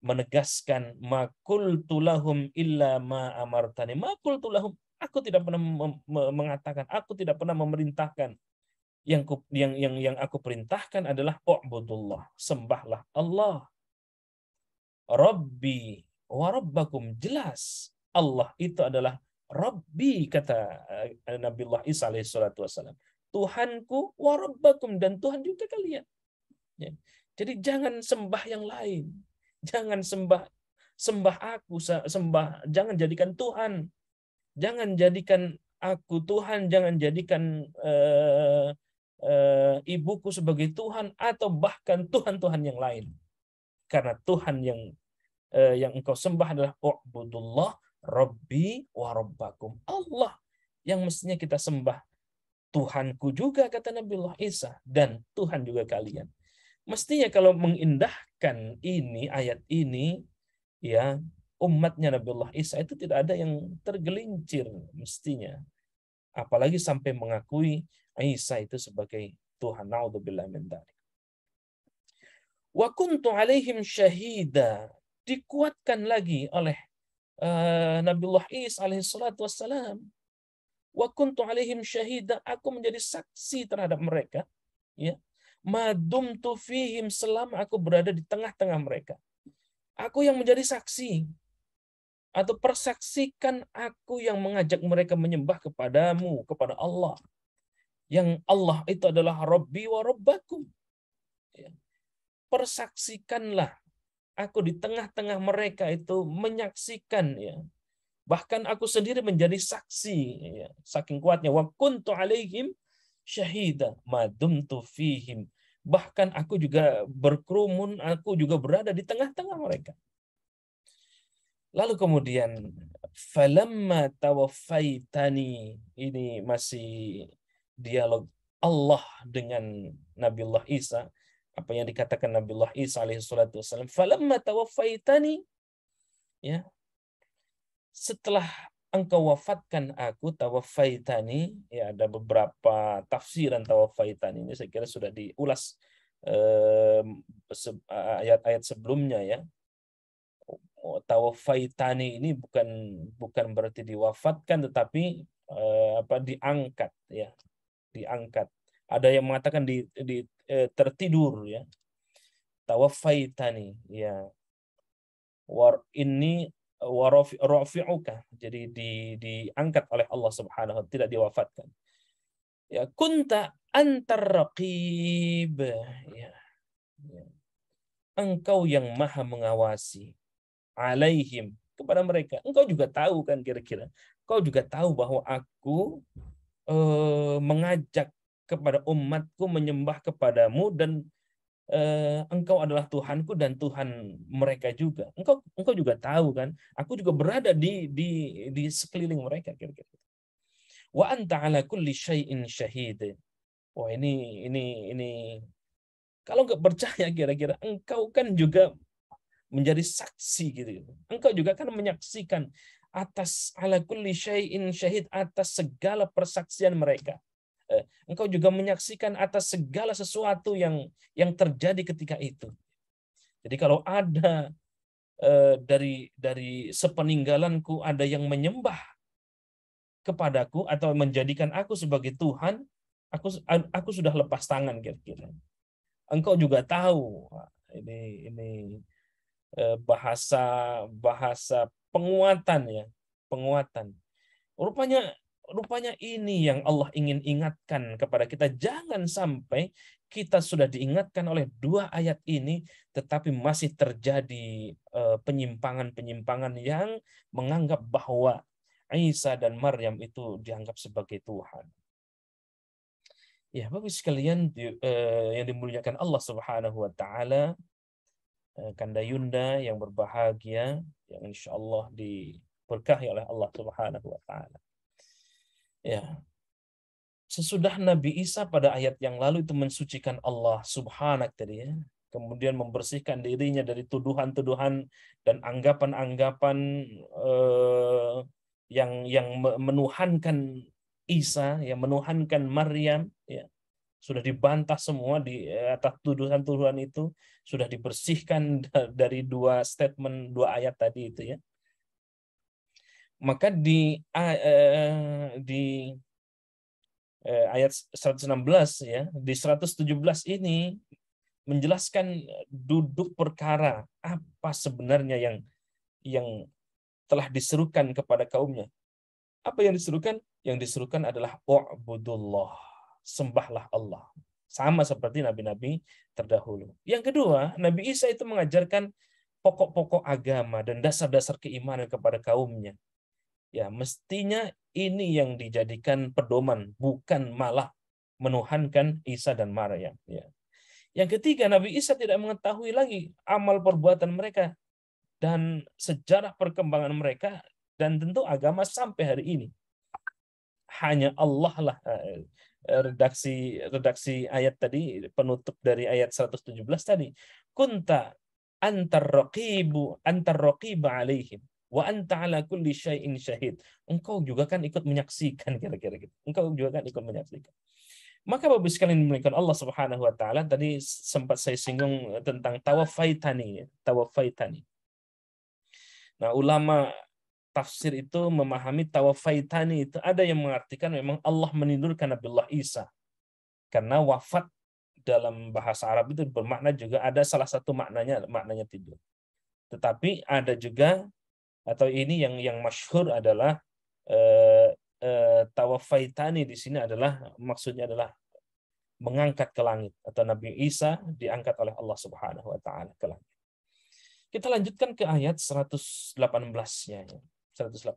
Speaker 1: menegaskan maqultu lahum illa ma amartani. Maqultu lahum, aku tidak pernah mengatakan, aku tidak pernah memerintahkan. Yang aku perintahkan adalah u'budullah, sembahlah Allah. Rabbi wa rabbakum, jelas Allah itu adalah Rabbi, kata Nabiullah Isa alaihi salatu wassalam. Tuhanku, wa rabbakum, dan Tuhan juga kalian. Ya. Jadi jangan sembah yang lain. Jangan sembah aku, jangan jadikan Tuhan. Jangan jadikan aku Tuhan, jangan jadikan ibuku sebagai Tuhan, atau bahkan Tuhan-Tuhan yang lain. Karena Tuhan yang engkau sembah adalah u'budullah rabbi wa rabbakum. Allah yang mestinya kita sembah. Tuhanku juga, kata Nabiullah Isa, dan Tuhan juga kalian. Mestinya kalau mengindahkan ini, ayat ini, ya, umatnya Nabiullah Isa itu tidak ada yang tergelincir mestinya. Apalagi sampai mengakui Isa itu sebagai Tuhan. Na'udzubillah min dzalik. Wa kuntu alaihim syahida, dikuatkan lagi oleh Nabiullah Isa alaihi salatu wassalam. Wa kuntu alaihim syahida, aku menjadi saksi terhadap mereka, ya. Madumtu fihim, selama aku berada di tengah-tengah mereka. Aku yang menjadi saksi, atau persaksikan aku yang mengajak mereka menyembah kepadamu, kepada Allah. Yang Allah itu adalah Rabbi wa Rabbakum. Ya. Persaksikanlah aku di tengah-tengah mereka itu menyaksikan, ya. Bahkan aku sendiri menjadi saksi, ya. Saking kuatnya, wa kuntu alaihim syahida ma dumtu fihim. Bahkan aku juga berkerumun, aku juga berada di tengah-tengah mereka. Lalu kemudian falamma tawaffaitani, ini masih dialog Allah dengan Nabiullah Isa, apa yang dikatakan Nabiullah Isa alaihi salatu wasallam, falamma tawaffaitani, ya, setelah engkau wafatkan aku, tawaffaitani, ya, ada beberapa tafsiran tawaffaitani ini, saya kira sudah diulas ayat-ayat sebelumnya, ya. Tawaffaitani ini bukan berarti diwafatkan, tetapi diangkat, ya, diangkat. Ada yang mengatakan tertidur, ya. Tawaffaitani, ya. Ini rafi'uka, jadi diangkat oleh Allah Subhanahu wa taala, tidak diwafatkan. Ya, kunta antar raqib, ya. Engkau yang maha mengawasi alaihim, kepada mereka. Engkau juga tahu kan, kira-kira. Engkau juga tahu bahwa aku mengajak kepada umatku menyembah kepadamu, dan engkau adalah Tuhanku dan Tuhan mereka juga. Engkau juga tahu kan, aku juga berada di sekeliling mereka, kira-kira. Wa anta ala kulli syai'in syahid. Wah, ini kalau nggak percaya, kira-kira engkau kan juga menjadi saksi, gitu. Engkau juga kan menyaksikan atas ala kulli syai'in syahid, atas segala persaksian mereka. Engkau juga menyaksikan atas segala sesuatu yang terjadi ketika itu. Jadi kalau ada dari sepeninggalanku ada yang menyembah kepadaku atau menjadikan aku sebagai Tuhan, aku sudah lepas tangan, kira-kira. Engkau juga tahu. Ini bahasa penguatan, ya, penguatan. Rupanya ini yang Allah ingin ingatkan kepada kita. Jangan sampai kita sudah diingatkan oleh dua ayat ini, tetapi masih terjadi penyimpangan-penyimpangan yang menganggap bahwa Isa dan Maryam itu dianggap sebagai Tuhan. Ya, Bapak sekalian yang dimuliakan Allah Subhanahu wa taala, Kanda Yunda yang berbahagia, yang insya Allah diberkahi oleh Allah Subhanahu wa taala. Ya, sesudah Nabi Isa pada ayat yang lalu itu mensucikan Allah Subhanahu tadi, ya, kemudian membersihkan dirinya dari tuduhan-tuduhan dan anggapan-anggapan yang menuhankan Isa, yang menuhankan Maryam, ya, sudah dibantah semua di atas tuduhan-tuduhan itu, sudah dibersihkan dari dua statement, dua ayat tadi itu, ya. Maka di ayat 116, ya, di 117 ini menjelaskan duduk perkara apa sebenarnya yang telah diserukan kepada kaumnya. Apa yang diserukan? Yang diserukan adalah u'budullah, sembahlah Allah. Sama seperti nabi-nabi terdahulu. Yang kedua, Nabi Isa itu mengajarkan pokok-pokok agama dan dasar-dasar keimanan kepada kaumnya. Ya, mestinya ini yang dijadikan pedoman, bukan malah menuhankan Isa dan Maryam. Ya. Yang ketiga, Nabi Isa tidak mengetahui lagi amal perbuatan mereka dan sejarah perkembangan mereka, dan tentu agama sampai hari ini. Hanya Allah lah, redaksi ayat tadi, penutup dari ayat 117 tadi. Kunta antar raqiba alaihim wa anta ala kulli syai'in syahid. Engkau juga kan ikut menyaksikan, kira-kira gitu. Engkau juga kan ikut menyaksikan. Maka Bapak sekalian dimuliakan Allah Subhanahu wa taala, tadi sempat saya singgung tentang tawaffaitani, ya, tawaffaitani. Nah, ulama tafsir itu memahami tawaffaitani itu ada yang mengartikan memang Allah menidurkan Nabiullah Isa. Karena wafat dalam bahasa Arab itu bermakna juga ada salah satu maknanya tidur. Tetapi ada juga, atau ini yang masyhur adalah tawaffaitani di sini adalah maksudnya adalah mengangkat ke langit, atau Nabi Isa diangkat oleh Allah Subhanahu wa taala ke langit. Kita lanjutkan ke ayat 118-nya. 118.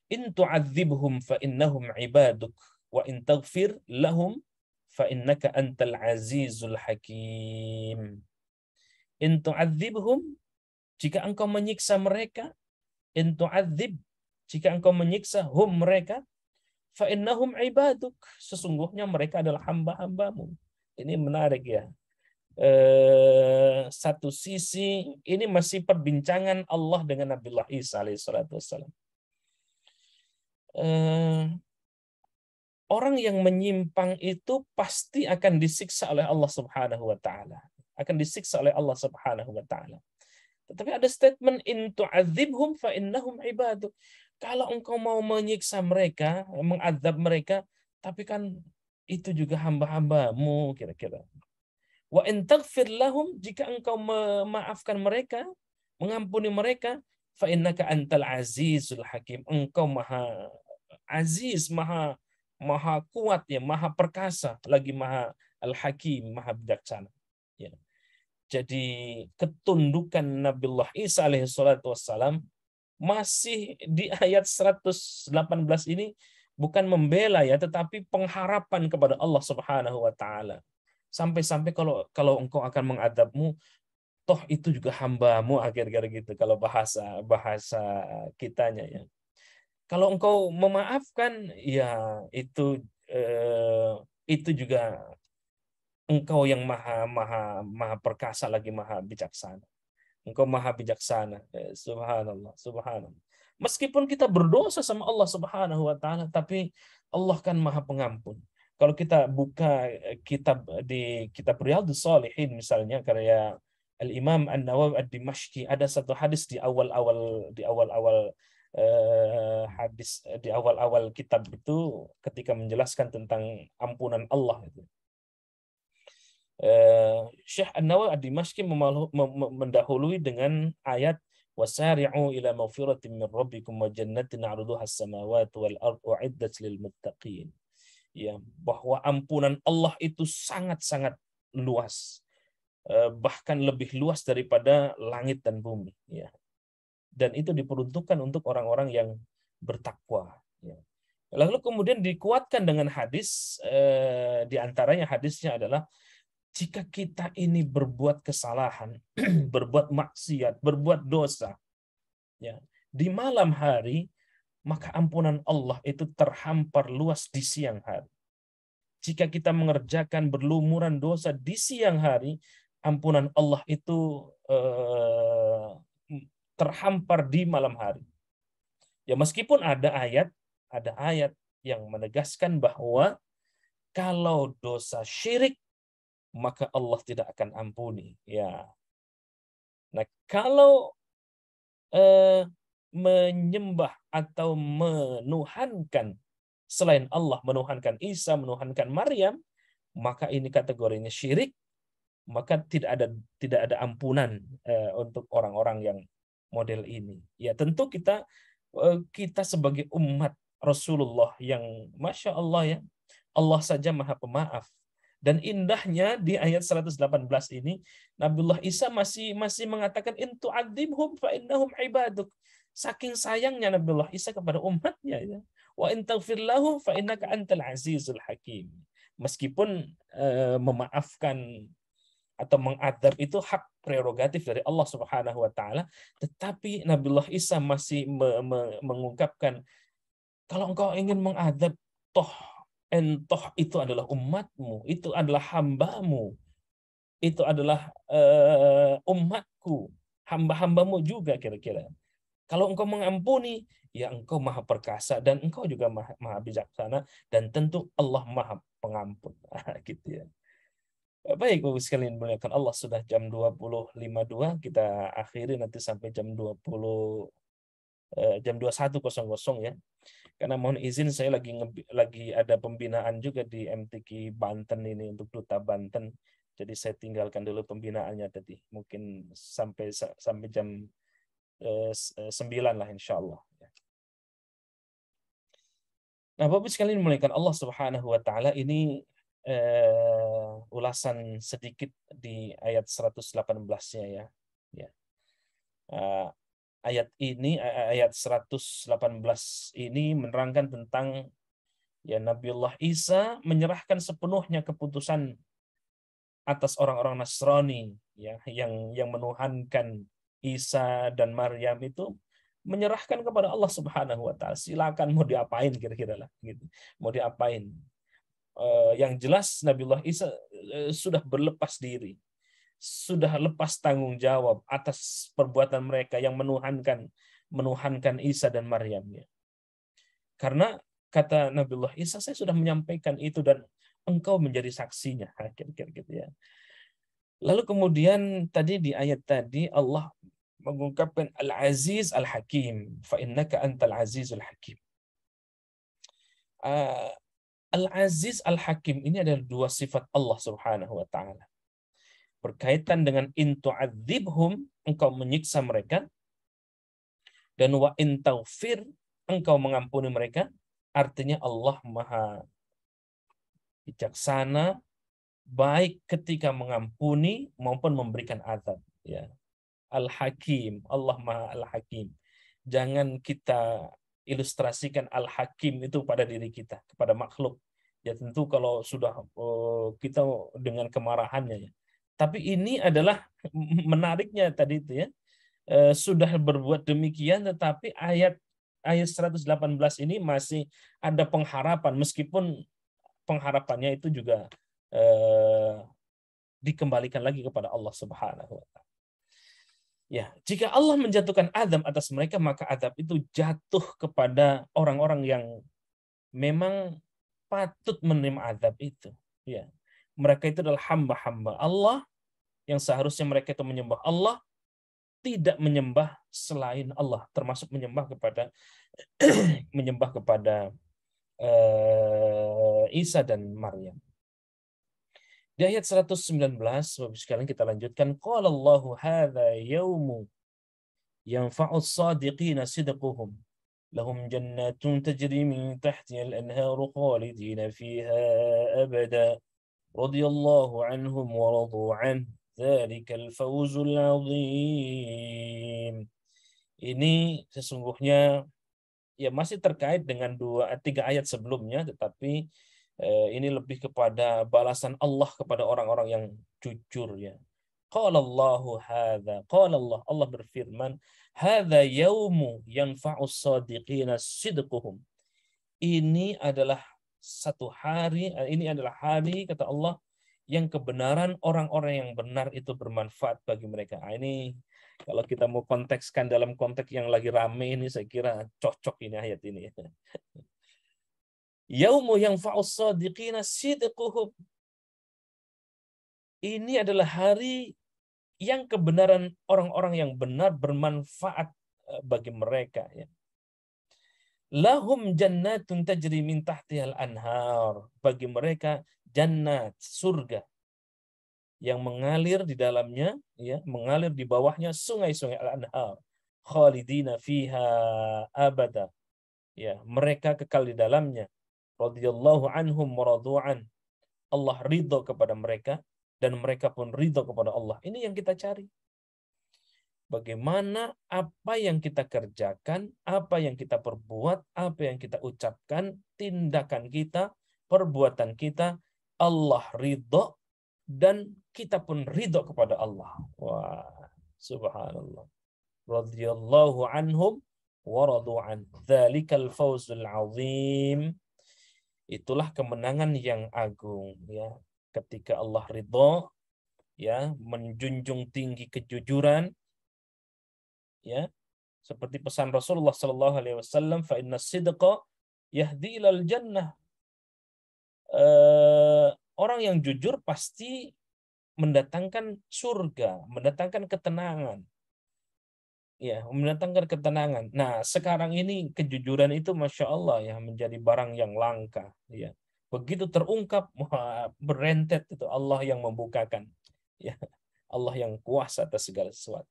Speaker 1: In tu'adzibhum fa innahum ibaduk wa in taghfir lahum fa innaka antal azizul hakim. In tu'adzibhum, jika engkau menyiksa mereka, in tu'adzib, jika engkau menyiksa hum mereka, fa innahum ibaduk, sesungguhnya mereka adalah hamba-hambamu. Ini menarik ya. Satu sisi ini masih perbincangan Allah dengan Nabiullah Isa alaihissalatu wassalam. Orang yang menyimpang itu pasti akan disiksa oleh Allah Subhanahu wa taala. Akan disiksa oleh Allah Subhanahu wa taala. Tetapi ada statement in tu'adzibhum fa innahum ibaduk. Kalau engkau mau menyiksa mereka, mengadab mereka, tapi kan itu juga hamba-hambamu kira-kira. Wa in taghfir lahum, jika engkau memaafkan mereka, mengampuni mereka, fa innaka antal azizul hakim. Engkau maha aziz, maha kuat ya, maha perkasa, lagi maha al-hakim, maha bijaksana. Ya. Jadi ketundukan Nabiullah Isa alaihissalatu wassalam masih di ayat 118 ini bukan membela ya, tetapi pengharapan kepada Allah Subhanahu wa taala. Sampai-sampai kalau engkau akan mengadabmu, toh itu juga hambamu, akhir-akhir gitu kalau bahasa kitanya ya. Kalau engkau memaafkan, ya itu juga engkau yang maha perkasa, lagi maha bijaksana. Engkau maha bijaksana. Subhanallah, subhanallah. Meskipun kita berdosa sama Allah Subhanahu wa taala, tapi Allah kan maha pengampun. Kalau kita buka kitab di kitab Riyadhus Shalihin misalnya karya Al-Imam An-Nawawi Ad-Dimashqi, ada satu hadis di awal-awal hadis di awal-awal kitab itu ketika menjelaskan tentang ampunan Allah itu. Syekh An-Nawawi Ad-Dimashqi mendahului dengan ayat wasari'u ila maghfiratin min rabbikum wa jannatin 'arduha as-samawati wal ardu u'iddat lil muttaqin. Ya, bahwa ampunan Allah itu sangat-sangat luas. Bahkan lebih luas daripada langit dan bumi, ya. Dan itu diperuntukkan untuk orang-orang yang bertakwa, ya. Lalu kemudian dikuatkan dengan hadis, di antaranya hadisnya adalah jika kita ini berbuat kesalahan, berbuat maksiat, berbuat dosa, ya, di malam hari, maka ampunan Allah itu terhampar luas di siang hari. Jika kita mengerjakan berlumuran dosa di siang hari, ampunan Allah itu terhampar di malam hari. Ya, meskipun ada ayat yang menegaskan bahwa kalau dosa syirik maka Allah tidak akan ampuni. Ya. Nah, kalau menyembah atau menuhankan selain Allah, menuhankan Isa, menuhankan Maryam, maka ini kategorinya syirik, maka tidak ada ampunan untuk orang-orang yang model ini. Ya, tentu kita sebagai umat Rasulullah yang Masya Allah ya, Allah saja maha pemaaf. Dan indahnya di ayat 118 ini, Nabiullah Isa masih mengatakan in tu'adzibhum fa innahum ibaduk. Saking sayangnya Nabiullah Isa kepada umatnya ya. Wa in taghfir lahum fa innaka antal azizul hakim. Meskipun memaafkan atau mengadab itu hak prerogatif dari Allah Subhanahu wa taala, tetapi Nabiullah Isa masih mengungkapkan kalau engkau ingin mengadab, toh itu adalah umatmu, itu adalah hambamu, itu adalah umatku, hamba-hambamu juga kira-kira. Kalau engkau mengampuni, ya engkau maha perkasa dan engkau juga maha bijaksana dan tentu Allah maha pengampun. Gitu ya. Baik, Bapak sekalian muliakan Allah, sudah jam 20.52, kita akhiri nanti sampai jam 21.00 ya. Karena mohon izin saya lagi ada pembinaan juga di MTQ Banten ini untuk Duta Banten. Jadi saya tinggalkan dulu pembinaannya tadi. Mungkin sampai jam 9 lah insya Allah. Nah, Bapak sekalian muliakan Allah Subhanahu wa taala, ini ulasan sedikit di ayat 118-nya ya. Ya. Ayat 118 ini menerangkan tentang ya Nabiullah Isa menyerahkan sepenuhnya keputusan atas orang-orang Nasrani ya yang menuhankan Isa dan Maryam itu, menyerahkan kepada Allah Subhanahu wa taala. Silakan mau diapain kira-kira lah gitu. Mau diapain? Yang jelas Nabiullah Isa sudah berlepas diri, sudah lepas tanggung jawab atas perbuatan mereka yang menuhankan Isa dan Maryam ya. Karena kata Nabiullah Isa, saya sudah menyampaikan itu dan engkau menjadi saksinya, kira-kira gitu ya. Lalu kemudian tadi di ayat tadi Allah mengungkapkan Al-Aziz Al-Hakim, fa innaka antal azizul hakim. Al-Aziz Al-Hakim ini adalah dua sifat Allah Subhanahu wa taala. Berkaitan dengan in tu'adzibhum, engkau menyiksa mereka, dan wa in taghfir, engkau mengampuni mereka. Artinya Allah Maha bijaksana, baik ketika mengampuni maupun memberikan azab ya. Al-Hakim, Allah Maha Al-Hakim. Jangan kita ilustrasikan Al-Hakim itu pada diri kita, kepada makhluk. Ya tentu kalau sudah kita dengan kemarahannya ya. Tapi ini adalah menariknya tadi itu ya. Sudah berbuat demikian tetapi ayat 118 ini masih ada pengharapan, meskipun pengharapannya itu juga dikembalikan lagi kepada Allah Subhanahu wa taala. Ya, jika Allah menjatuhkan azab atas mereka, maka azab itu jatuh kepada orang-orang yang memang patut menerima azab itu. Ya, mereka itu adalah hamba-hamba Allah yang seharusnya mereka itu menyembah Allah, tidak menyembah selain Allah, termasuk menyembah kepada Isa dan Maryam. Di ayat 119, Bapak sekalian kita lanjutkan. Qala Allahu hadza yaumu yanfa'u as-sadiqina sidquhum. Lahum jannatun tajri min tahtiha al-anharu khalidina fiha abada. Radiyallahu anhum wa radu an. Dzalikal fawzul 'adzim. Ini sesungguhnya ya masih terkait dengan 3 ayat sebelumnya, tetapi ini lebih kepada balasan Allah kepada orang-orang yang jujur ya. Qala Allahu hadza, qala Allah berfirman, hadza yaumu yanfa'us shadiqina sidquhum. Ini adalah hari kata Allah yang kebenaran orang-orang yang benar itu bermanfaat bagi mereka. Ini kalau kita mau kontekskan dalam konteks yang lagi rame ini, saya kira cocok ini ayat ini. Yaumu yanfa'us shadiqina sidquhum. Ini adalah hari yang kebenaran orang-orang yang benar bermanfaat bagi mereka ya. Lahum jannatun tajri min tahtihal anhar. Bagi mereka jannat, surga yang mengalir di dalamnya ya, mengalir di bawahnya sungai-sungai al-anhar. Khalidina fiha abada. Ya, mereka kekal di dalamnya. Radhiyallahu anhum wa radu'an. Allah ridho kepada mereka dan mereka pun ridho kepada Allah. Ini yang kita cari. Bagaimana apa yang kita kerjakan, apa yang kita perbuat, apa yang kita ucapkan, tindakan kita, perbuatan kita, Allah ridho dan kita pun ridho kepada Allah. Wah, subhanallah. Radhiyallahu anhum wa radu'an. Dzalikal fawzul 'adzim. Itulah kemenangan yang agung ya, ketika Allah ridho ya, menjunjung tinggi kejujuran ya, seperti pesan Rasulullah sallallahu alaihi wasallam, fa inna sidqa yahdi ilal jannah. Orang yang jujur pasti mendatangkan surga, mendatangkan ketenangan. Ya, mendatangkan ketenangan. Nah, sekarang ini kejujuran itu Masya Allah ya, menjadi barang yang langka. Ya. Begitu terungkap, berentet itu Allah yang membukakan. Ya. Allah yang kuasa atas segala sesuatu.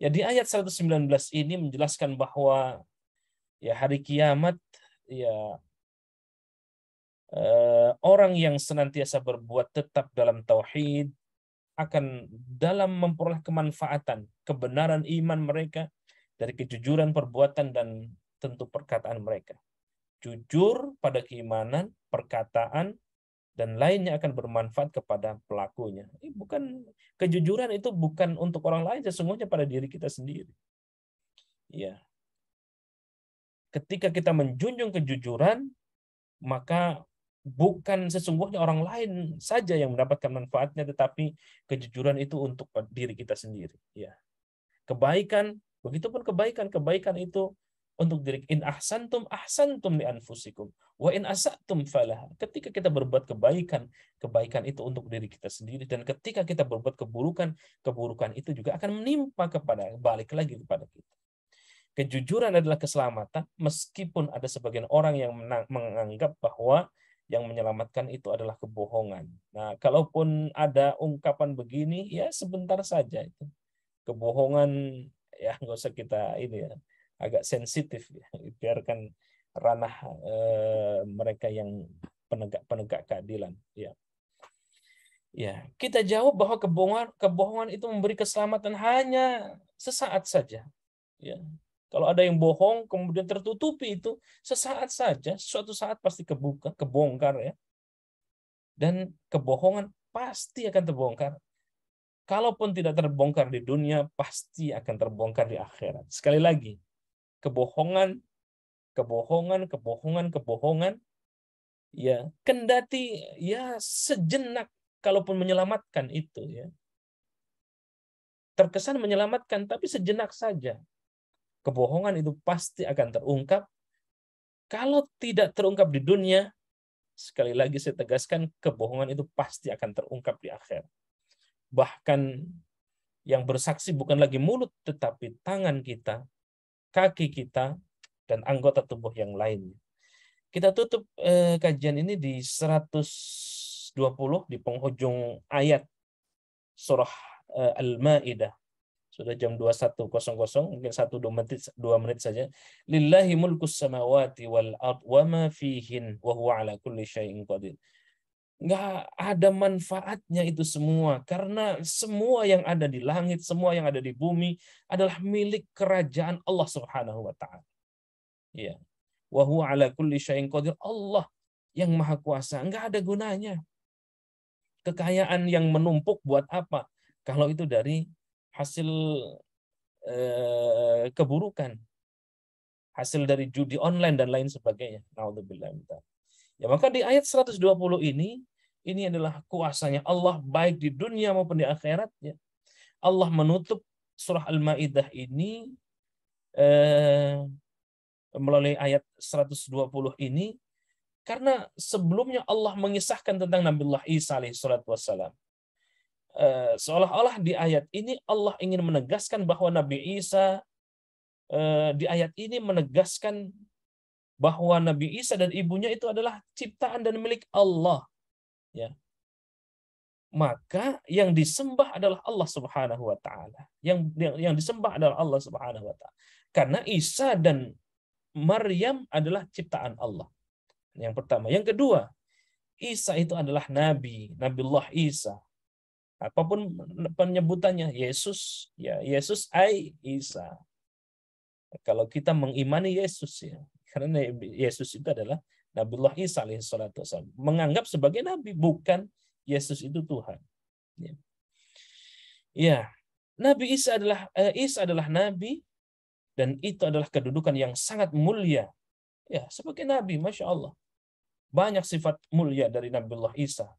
Speaker 1: Ya, di ayat 119 ini menjelaskan bahwa ya hari kiamat ya Orang yang senantiasa berbuat tetap dalam tauhid akan dalam memperoleh kemanfaatan, kebenaran iman mereka dari kejujuran perbuatan dan tentu perkataan mereka. Jujur pada keimanan, perkataan, dan lainnya akan bermanfaat kepada pelakunya. Kejujuran itu bukan untuk orang lain, sesungguhnya pada diri kita sendiri. Ya. Ketika kita menjunjung kejujuran, maka bukan sesungguhnya orang lain saja yang mendapatkan manfaatnya, tetapi kejujuran itu untuk diri kita sendiri. Ya. Kebaikan, begitupun kebaikan itu untuk diri. In ahsantum li anfusikum wa in asatum falah. Ketika kita berbuat kebaikan itu untuk diri kita sendiri, dan ketika kita berbuat keburukan itu juga akan menimpa balik lagi kepada kita. Kejujuran adalah keselamatan, meskipun ada sebagian orang yang menganggap bahwa yang menyelamatkan itu adalah kebohongan. Nah, kalaupun ada ungkapan begini, ya sebentar saja itu. Kebohongan, ya nggak usah kita agak sensitif ya. Biarkan ranah mereka yang penegak keadilan. Ya. Ya, kita jawab bahwa kebohongan itu memberi keselamatan hanya sesaat saja. Ya. Kalau ada yang bohong kemudian tertutupi itu sesaat saja, suatu saat pasti kebongkar ya. Dan kebohongan pasti akan terbongkar. Kalaupun tidak terbongkar di dunia, pasti akan terbongkar di akhirat. Sekali lagi, kebohongan, ya, kendati ya sejenak, kalaupun menyelamatkan itu ya. Terkesan menyelamatkan, tapi sejenak saja. Kebohongan itu pasti akan terungkap. Kalau tidak terungkap di dunia, sekali lagi saya tegaskan, kebohongan itu pasti akan terungkap di akhirat. Bahkan yang bersaksi bukan lagi mulut, tetapi tangan kita, kaki kita, dan anggota tubuh yang lainnya. Kita tutup kajian ini di 120 di penghujung ayat surah Al-Maidah. Sudah jam 21.00, mungkin 2 menit saja. Lillahi mulkus samawati wal ard wa ma fihin wa huwa ala kulli syai'in qadir. Nggak ada manfaatnya itu semua, karena semua yang ada di langit, semua yang ada di bumi adalah milik kerajaan Allah Subhanahu wa taala. Ya. Wa huwa ala kulli syai'in qadir. Allah yang maha kuasa, nggak ada gunanya. Kekayaan yang menumpuk buat apa? Kalau itu dari hasil keburukan, hasil dari judi online dan lain sebagainya. Naudzubillah. Ya, maka di ayat 120 ini adalah kuasanya Allah baik di dunia maupun di akhirat. Ya. Allah menutup surah Al-Maidah ini melalui ayat 120 ini karena sebelumnya Allah mengisahkan tentang Nabiullah Isa alaihissalatu wassalam. Seolah-olah di ayat ini Allah ingin menegaskan bahwa Nabi Isa di ayat ini menegaskan bahwa Nabi Isa dan ibunya itu adalah ciptaan dan milik Allah. Ya. Maka yang disembah adalah Allah Subhanahu wa taala. Yang disembah adalah Allah Subhanahu wa taala. Karena Isa dan Maryam adalah ciptaan Allah. Yang pertama, yang kedua, Isa itu adalah nabi, Nabiullah Isa. Apapun penyebutannya, Yesus, ya Yesus ai Isa. Kalau kita mengimani Yesus ya, karena Yesus itu adalah Nabiullah Isa alaihissalatu wassalam, menganggap sebagai nabi, bukan Yesus itu Tuhan. Ya. Ya, Nabi Isa adalah nabi, dan itu adalah kedudukan yang sangat mulia. Ya, sebagai nabi, masya Allah, banyak sifat mulia dari Nabiullah Isa.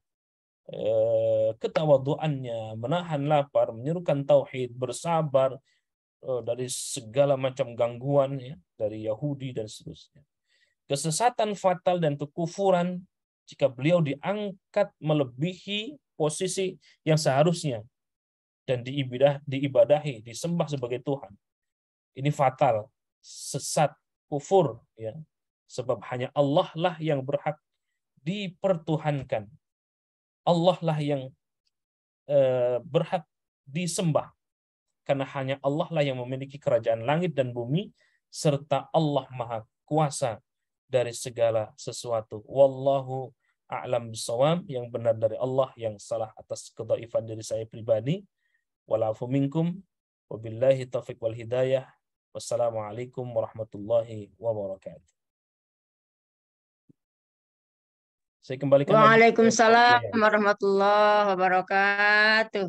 Speaker 1: Ketawaduannya, menahan lapar, menyerukan tauhid, bersabar dari segala macam gangguan ya, dari Yahudi dan seterusnya. Kesesatan fatal dan kekufuran jika beliau diangkat melebihi posisi yang seharusnya dan diibadahi, disembah sebagai Tuhan. Ini fatal, sesat, kufur ya. Sebab hanya Allah lah yang berhak dipertuhankan. Allah lah yang berhak disembah. Karena hanya Allah lah yang memiliki kerajaan langit dan bumi, serta Allah maha kuasa dari segala sesuatu. Wallahu a'lam bissawab, yang benar dari Allah, yang salah atas kedhaifan diri saya pribadi. Walafu minkum, wabillahi taufiq wal hidayah. Wassalamualaikum warahmatullahi wabarakatuh. Saya kembalikan lagi.
Speaker 2: Waalaikumsalam warahmatullahi wabarakatuh.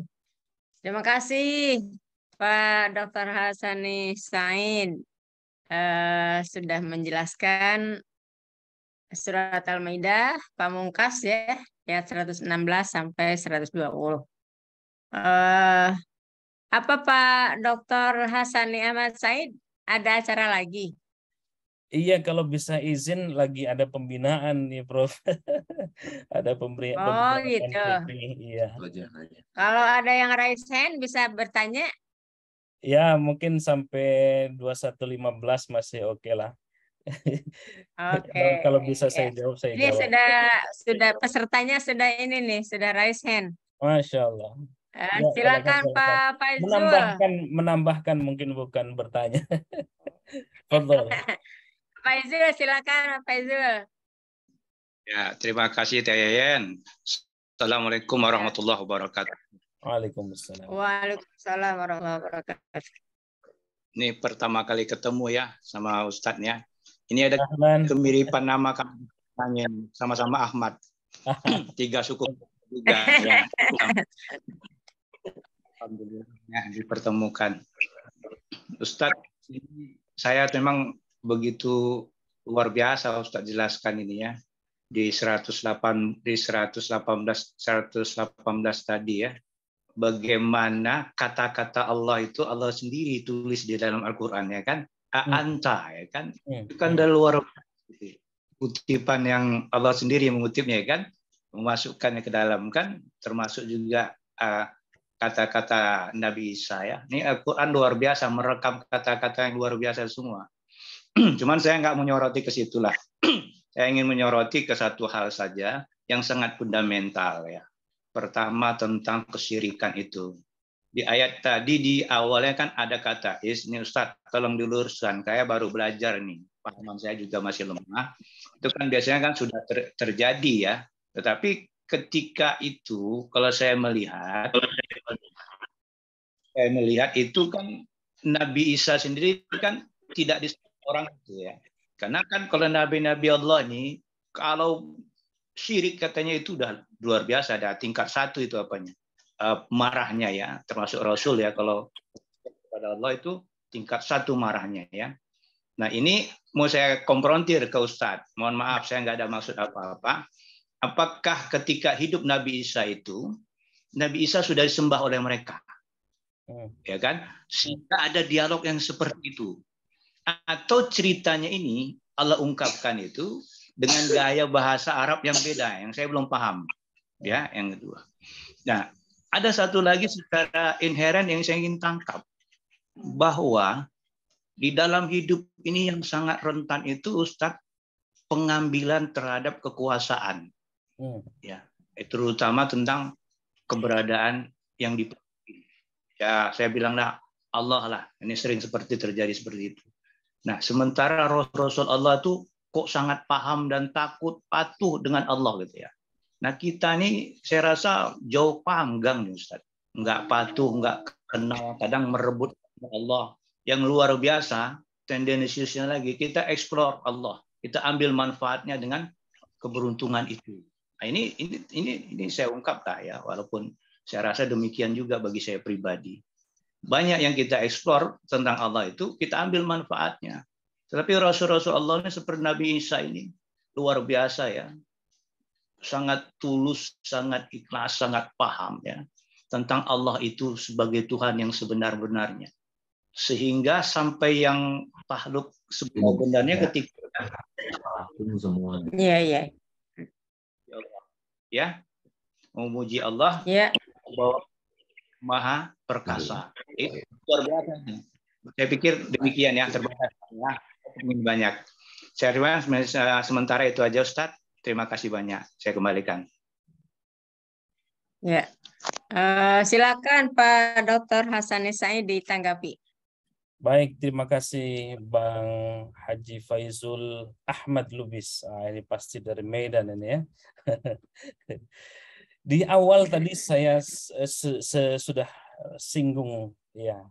Speaker 2: Terima kasih Pak Dr. Hasani Said sudah menjelaskan surat Al-Maidah pamungkas ya, ayat 116 sampai 120. Apa Pak Dr. Hasani Ahmad Said ada acara lagi?
Speaker 1: Iya, kalau bisa izin lagi ada pembinaan nih, Prof. Ada
Speaker 2: Oh
Speaker 1: pembinaan
Speaker 2: gitu.
Speaker 1: fikih, iya.
Speaker 2: Kalau ada yang raise hand bisa bertanya.
Speaker 1: Ya, mungkin sampai 21.15 masih oke lah.
Speaker 2: Oke.
Speaker 1: Kalau bisa saya
Speaker 2: Ya.
Speaker 1: jawab, saya
Speaker 2: Ini
Speaker 1: jawab.
Speaker 2: sudah pesertanya sudah ini nih, sudah raise hand.
Speaker 1: Masya Allah. Ya,
Speaker 2: Silakan Pak Faizul.
Speaker 1: Menambahkan mungkin bukan bertanya. Fadhol.
Speaker 2: Faizul, silakan Pak Faizul.
Speaker 3: Ya, terima kasih Teh Yayan. Assalamualaikum warahmatullahi wabarakatuh.
Speaker 1: Waalaikumsalam.
Speaker 2: Waalaikumsalam warahmatullahi wabarakatuh.
Speaker 3: Ini pertama kali ketemu ya sama Ustadznya. Ini ada
Speaker 1: Ahlan.
Speaker 3: kemiripan nama kami, sama-sama Ahmad. 3 suku juga ya. Alhamdulillah ya, dipertemukan. Ustadz, saya memang begitu luar biasa Ustadz jelaskan ini ya. Di 118 tadi ya, bagaimana kata-kata Allah itu Allah sendiri tulis di dalam Al-Qur'an ya kan, anta ya kan, itu kan dari luar kutipan yang Allah sendiri mengutipnya ya kan, memasukkannya ke dalam kan, termasuk juga kata-kata Nabi Isa ya. Ini Al-Qur'an luar biasa, merekam kata-kata yang luar biasa semua. Cuman saya nggak menyoroti ke situlah. Saya ingin menyoroti ke satu hal saja yang sangat fundamental ya. Pertama tentang kesyirikan itu. Di ayat tadi di awalnya kan ada kata ini Ustaz, tolong diluruskan. Saya baru belajar nih. Pahaman saya juga masih lemah. Itu kan biasanya kan sudah terjadi ya. Tetapi ketika itu kalau saya melihat itu kan Nabi Isa sendiri kan tidak disebut orang itu ya. Karena kan kalau nabi-nabi Allah ini, kalau syirik katanya itu udah luar biasa, ada tingkat 1 itu apanya, marahnya ya, termasuk Rasul ya, kalau kepada Allah itu tingkat 1 marahnya ya. Nah ini mau saya konfrontir ke Ustadz, mohon maaf saya nggak ada maksud apa-apa. Apakah ketika hidup Nabi Isa itu, Nabi Isa sudah disembah oleh mereka? Ya kan? Sehingga ada dialog yang seperti itu. Atau ceritanya ini Allah ungkapkan itu dengan gaya bahasa Arab yang beda yang saya belum paham ya, yang kedua. Nah, ada satu lagi secara inheren yang saya ingin tangkap, bahwa di dalam hidup ini yang sangat rentan itu Ustadz, pengambilan terhadap kekuasaan ya, terutama tentang keberadaan yang di ya, saya bilanglah Allah lah, ini sering seperti terjadi seperti itu. Nah, sementara Rasul Allah tuh kok sangat paham dan takut patuh dengan Allah gitu ya. Nah, kita nih saya rasa jauh panggang nih Ustaz. Enggak patuh, enggak kenal, kadang merebut Allah. Yang luar biasa, tendensiusnya lagi kita explore Allah. Kita ambil manfaatnya dengan keberuntungan itu. Nah, ini saya ungkap tak ya, walaupun saya rasa demikian juga bagi saya pribadi. Banyak yang kita eksplor tentang Allah itu, kita ambil manfaatnya. Tetapi Rasul-Rasul Allah ini seperti Nabi Isa ini, luar biasa ya. Sangat tulus, sangat ikhlas, sangat paham ya tentang Allah itu sebagai Tuhan yang sebenar-benarnya. Sehingga sampai yang tahluk sebenarnya ketika ya memuji Allah bahwa Maha Perkasa. Luar biasa. Saya pikir demikian ya, terbatas ya, banyak. Saya sementara itu aja Ustadz. Terima kasih banyak. Saya kembalikan.
Speaker 2: Ya, silakan Pak Dr. Hasani Said ditanggapi.
Speaker 1: Baik, terima kasih Bang Haji Faizul Ahmad Lubis. Ini pasti dari Medan ini ya. Di awal tadi saya sudah singgung ya.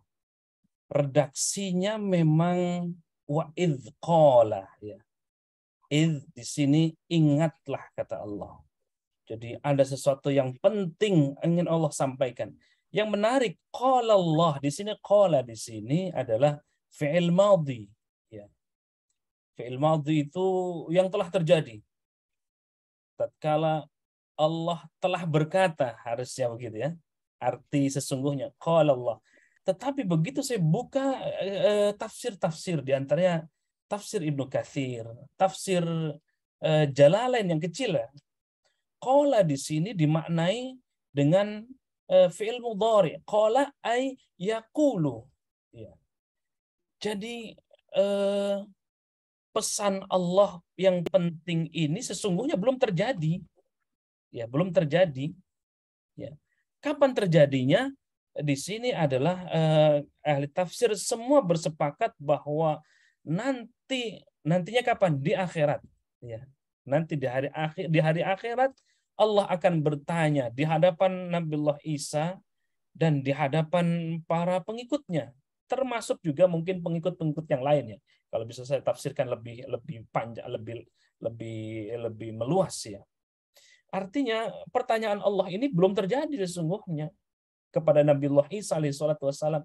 Speaker 1: Redaksinya memang wa idh qala ya. Idh di sini ingatlah kata Allah. Jadi ada sesuatu yang penting ingin Allah sampaikan. Yang menarik, qala Allah di sini, qala di sini adalah fi'il madhi. Ya. Fi'il madhi itu yang telah terjadi. Tatkala Allah telah berkata, harusnya begitu ya. Arti sesungguhnya, qala Allah. Tetapi begitu saya buka tafsir-tafsir, di antaranya tafsir Ibnu Katsir, tafsir Jalalain yang kecil ya. Qala di sini dimaknai dengan fi'il mudhari. Qala ay yaqulu. Ya. Jadi pesan Allah yang penting ini sesungguhnya belum terjadi. Ya, belum terjadi. Ya. Kapan terjadinya? Di sini adalah ahli tafsir semua bersepakat bahwa nantinya kapan? Di akhirat. Ya. Nanti di hari akhirat Allah akan bertanya di hadapan Nabiullah Isa dan di hadapan para pengikutnya, termasuk juga mungkin pengikut-pengikut yang lainnya. Kalau bisa saya tafsirkan lebih panjang, lebih meluas ya. Artinya pertanyaan Allah ini belum terjadi sesungguhnya kepada Nabiullah Isa alaihissalam.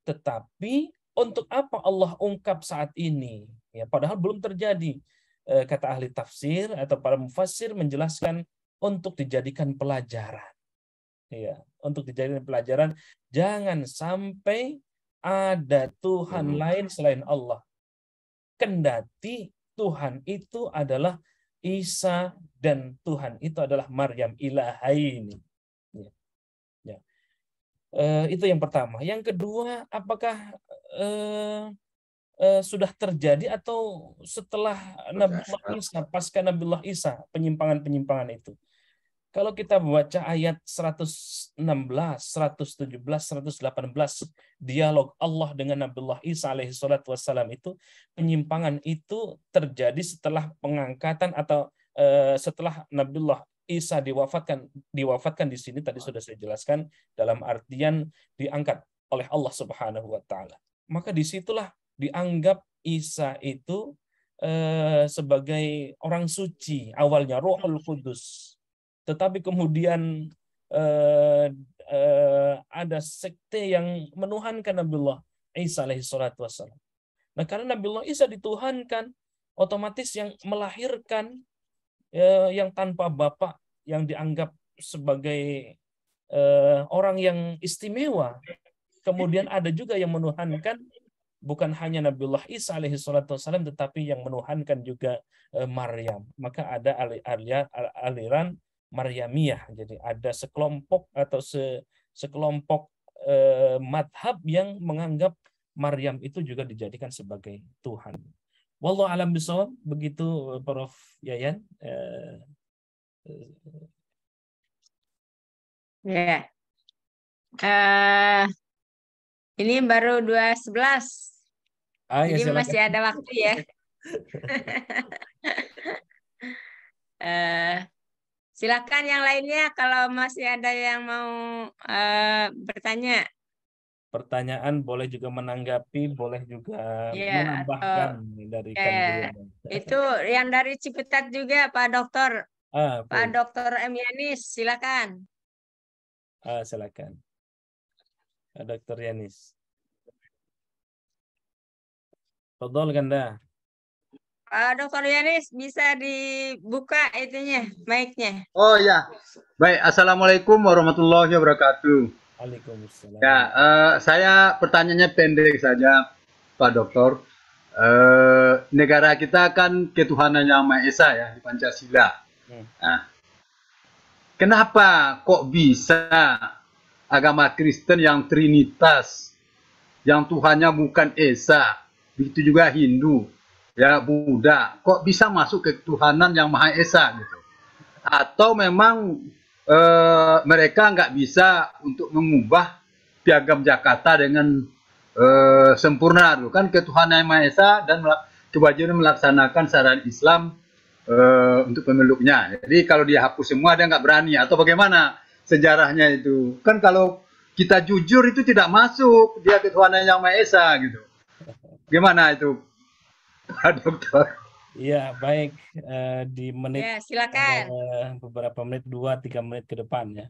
Speaker 1: Tetapi untuk apa Allah ungkap saat ini? Ya, padahal belum terjadi. Kata ahli tafsir atau para mufassir menjelaskan untuk dijadikan pelajaran. Ya, untuk dijadikan pelajaran, jangan sampai ada Tuhan lain selain Allah. Kendati Tuhan itu adalah Isa dan Tuhan itu adalah Maryam, ilahaini. Ya. Ya. Itu yang pertama. Yang kedua, apakah sudah terjadi atau setelah Nabiullah Isa, pasca Nabiullah Isa, penyimpangan-penyimpangan itu? Kalau kita baca ayat 116, 117, 118 dialog Allah dengan Nabiullah Isa alaihissalatu wassalam itu, penyimpangan itu terjadi setelah pengangkatan atau setelah Nabiullah Isa diwafatkan di sini tadi sudah saya jelaskan dalam artian diangkat oleh Allah Subhanahu wa taala. Maka disitulah dianggap Isa itu sebagai orang suci, awalnya Ruhul Kudus. Tetapi kemudian ada sekte yang menuhankan Nabiullah Isa alaihissalatu wassalam. Nah, karena Nabiullah Isa dituhankan, otomatis yang melahirkan yang tanpa bapak, yang dianggap sebagai orang yang istimewa. Kemudian ada juga yang menuhankan bukan hanya Nabiullah Isa alaihissalatu wassalam, tetapi yang menuhankan juga Maryam. Maka ada aliran Maryamiyah. Jadi ada sekelompok atau sekelompok madhab yang menganggap Maryam itu juga dijadikan sebagai Tuhan. Wallahu a'lam bishawab. Begitu Prof. Yayan.
Speaker 2: Ya. Ini baru 2:11. Jadi
Speaker 1: Ya,
Speaker 2: masih ada waktu ya. Silakan yang lainnya kalau masih ada yang mau bertanya.
Speaker 1: Pertanyaan boleh juga menanggapi, boleh juga
Speaker 2: Ya,
Speaker 1: menambahkan dari kandungan.
Speaker 2: Itu yang dari Ciputat juga Pak Dokter. Pak Dokter M. Yanis, silakan.
Speaker 1: Silakan. Dokter Yanis. Fadhol Ganda.
Speaker 2: Pak Dokter Yanis, bisa dibuka itunya, mic-nya.
Speaker 4: Oh ya, baik. Assalamualaikum warahmatullahi wabarakatuh.
Speaker 1: Waalaikumsalam.
Speaker 4: Ya, saya pertanyaannya pendek saja, Pak Dokter. Negara kita kan ketuhanan yang Maha Esa ya, di Pancasila. Nah, kenapa kok bisa agama Kristen yang Trinitas, yang Tuhannya bukan Esa, begitu juga Hindu, ya Buddha, kok bisa masuk ke ketuhanan yang Maha Esa gitu? Atau memang mereka nggak bisa untuk mengubah piagam Jakarta dengan sempurna tuh kan ketuhanan yang Maha Esa dan kewajiban melaksanakan syariat Islam untuk pemeluknya. Jadi kalau dia hapus semua dia nggak berani atau bagaimana sejarahnya itu? Kan kalau kita jujur itu tidak masuk dia ketuhanan yang Maha Esa gitu. Gimana itu, Pak Dokter?
Speaker 1: Iya, baik. Di menit
Speaker 2: Ya, silakan.
Speaker 1: beberapa menit, 2-3 menit ke depan ya.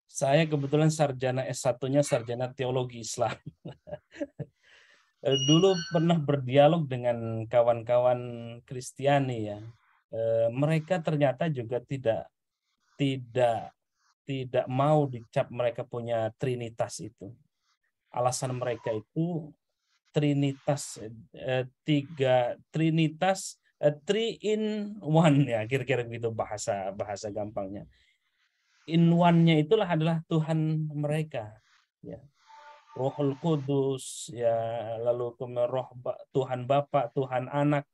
Speaker 1: Saya kebetulan sarjana S1-nya sarjana teologi Islam. Dulu pernah berdialog dengan kawan-kawan Kristiani ya. Mereka ternyata juga tidak mau dicap mereka punya trinitas itu. Alasan mereka itu trinitas trinitas 3 in 1 ya, kira-kira begitu bahasa gampangnya. In one-nya itulah adalah Tuhan mereka ya. Rohul Kudus ya, lalu kemudian Tuhan Bapa, Tuhan Anak,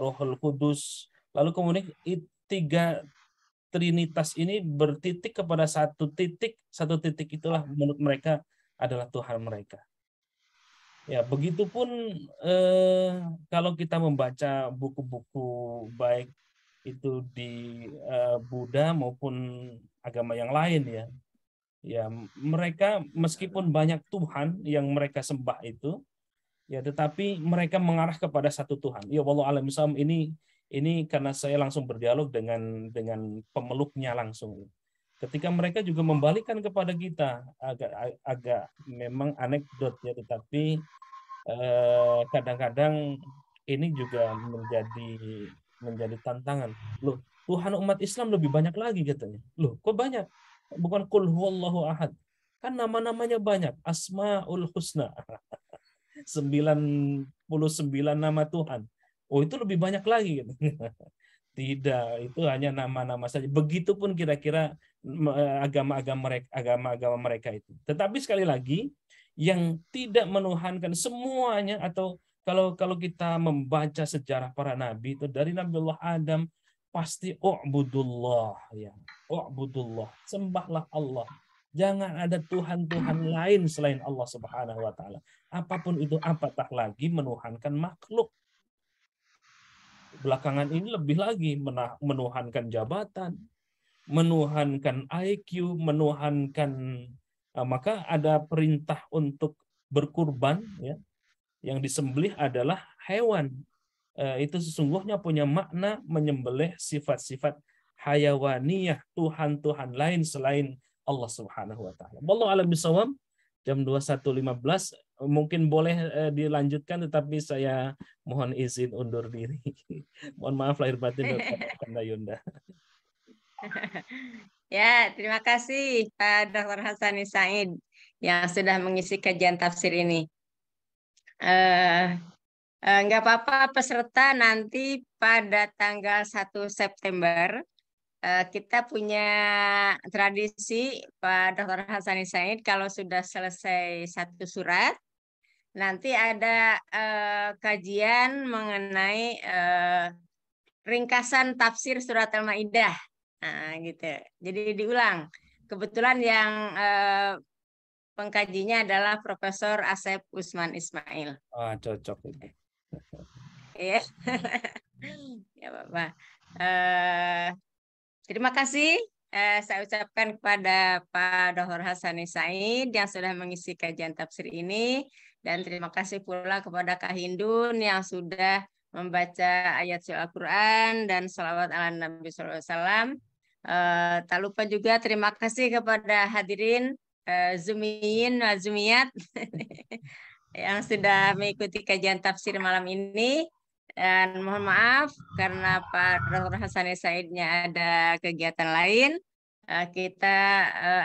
Speaker 1: Rohul Kudus. Lalu kemudian 3 trinitas ini bertitik kepada satu titik itulah menurut mereka adalah Tuhan mereka. Ya, begitupun kalau kita membaca buku-buku baik itu di Buddha maupun agama yang lain ya. Ya, mereka meskipun banyak Tuhan yang mereka sembah itu, ya tetapi mereka mengarah kepada satu Tuhan. Ya wallahu a'lam bishawab, ini karena saya langsung berdialog dengan pemeluknya langsung. Ketika mereka juga membalikkan kepada kita agak memang anekdot ya, tetapi kadang-kadang ini juga menjadi tantangan. Loh, Tuhan umat Islam lebih banyak lagi katanya. Loh, kok banyak? Bukan qul huwallahu ahad. Kan nama-namanya banyak. Asmaul husna. 99 nama Tuhan. Oh, itu lebih banyak lagi gitu. Tidak, itu hanya nama-nama saja. Begitupun kira-kira agama-agama mereka itu. Tetapi sekali lagi, yang tidak menuhankan semuanya, atau kalau kita membaca sejarah para nabi itu dari Nabiullah Adam pasti u'budullah ya. U'budullah, sembahlah Allah. Jangan ada Tuhan-Tuhan lain selain Allah Subhanahu wa taala. Apapun itu, apatah lagi menuhankan makhluk. Belakangan ini lebih lagi menuhankan jabatan, menuhankan IQ, menuhankan maka ada perintah untuk berkurban ya. Yang disembelih adalah hewan. Itu sesungguhnya punya makna menyembelih sifat-sifat hayawaniyah, Tuhan-Tuhan lain selain Allah Subhanahu wa taala. Wallahu a'lam bishawab. Jam 21.15 mungkin boleh dilanjutkan, tetapi saya mohon izin undur diri. Mohon maaf lahir batin Dr. Kanda Yunda.
Speaker 2: Ya, terima kasih Pak Dr. Hasani Said yang sudah mengisi kajian tafsir ini. Enggak apa-apa peserta, nanti pada tanggal 1 September kita punya tradisi Pak Dr. Hasani Said, kalau sudah selesai satu surat, nanti ada kajian mengenai ringkasan tafsir surat Al-Maidah. Nah, gitu. Jadi diulang. Kebetulan yang pengkajinya adalah Profesor Asep Usman Ismail.
Speaker 1: Ah, cocok itu.
Speaker 2: Iya. Ya, Bapak. Terima kasih saya ucapkan kepada Pak Dr. Hasani Said yang sudah mengisi kajian tafsir ini, dan terima kasih pula kepada Kak Hindun yang sudah membaca ayat suci Al-Quran dan sholawat ala Nabi SAW. Tak lupa juga terima kasih kepada hadirin Zumiyin wa Zumiyat yang sudah mengikuti kajian tafsir malam ini. Dan mohon maaf karena Pak Dr. Hasani Saidnya ada kegiatan lain. Kita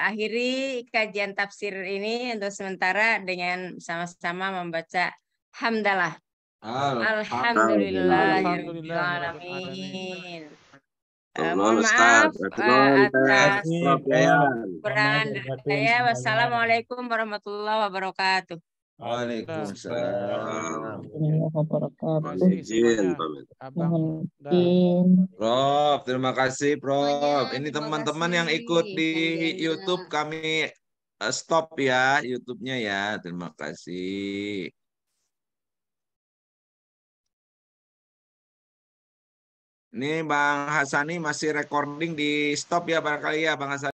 Speaker 2: akhiri kajian tafsir ini untuk sementara dengan sama-sama membaca hamdalah. Alhamdulillahirabbil alamin. Mohon maaf atas kekurangan saya. Wassalamualaikum warahmatullahi wabarakatuh.
Speaker 5: Waalaikumsalam.
Speaker 6: Prof, terima kasih Prof. Ini teman-teman yang ikut di YouTube kami
Speaker 5: stop ya YouTube-nya ya. Terima kasih. Ini Bang Hasani masih recording di stop ya barangkali ya Bang Hasani.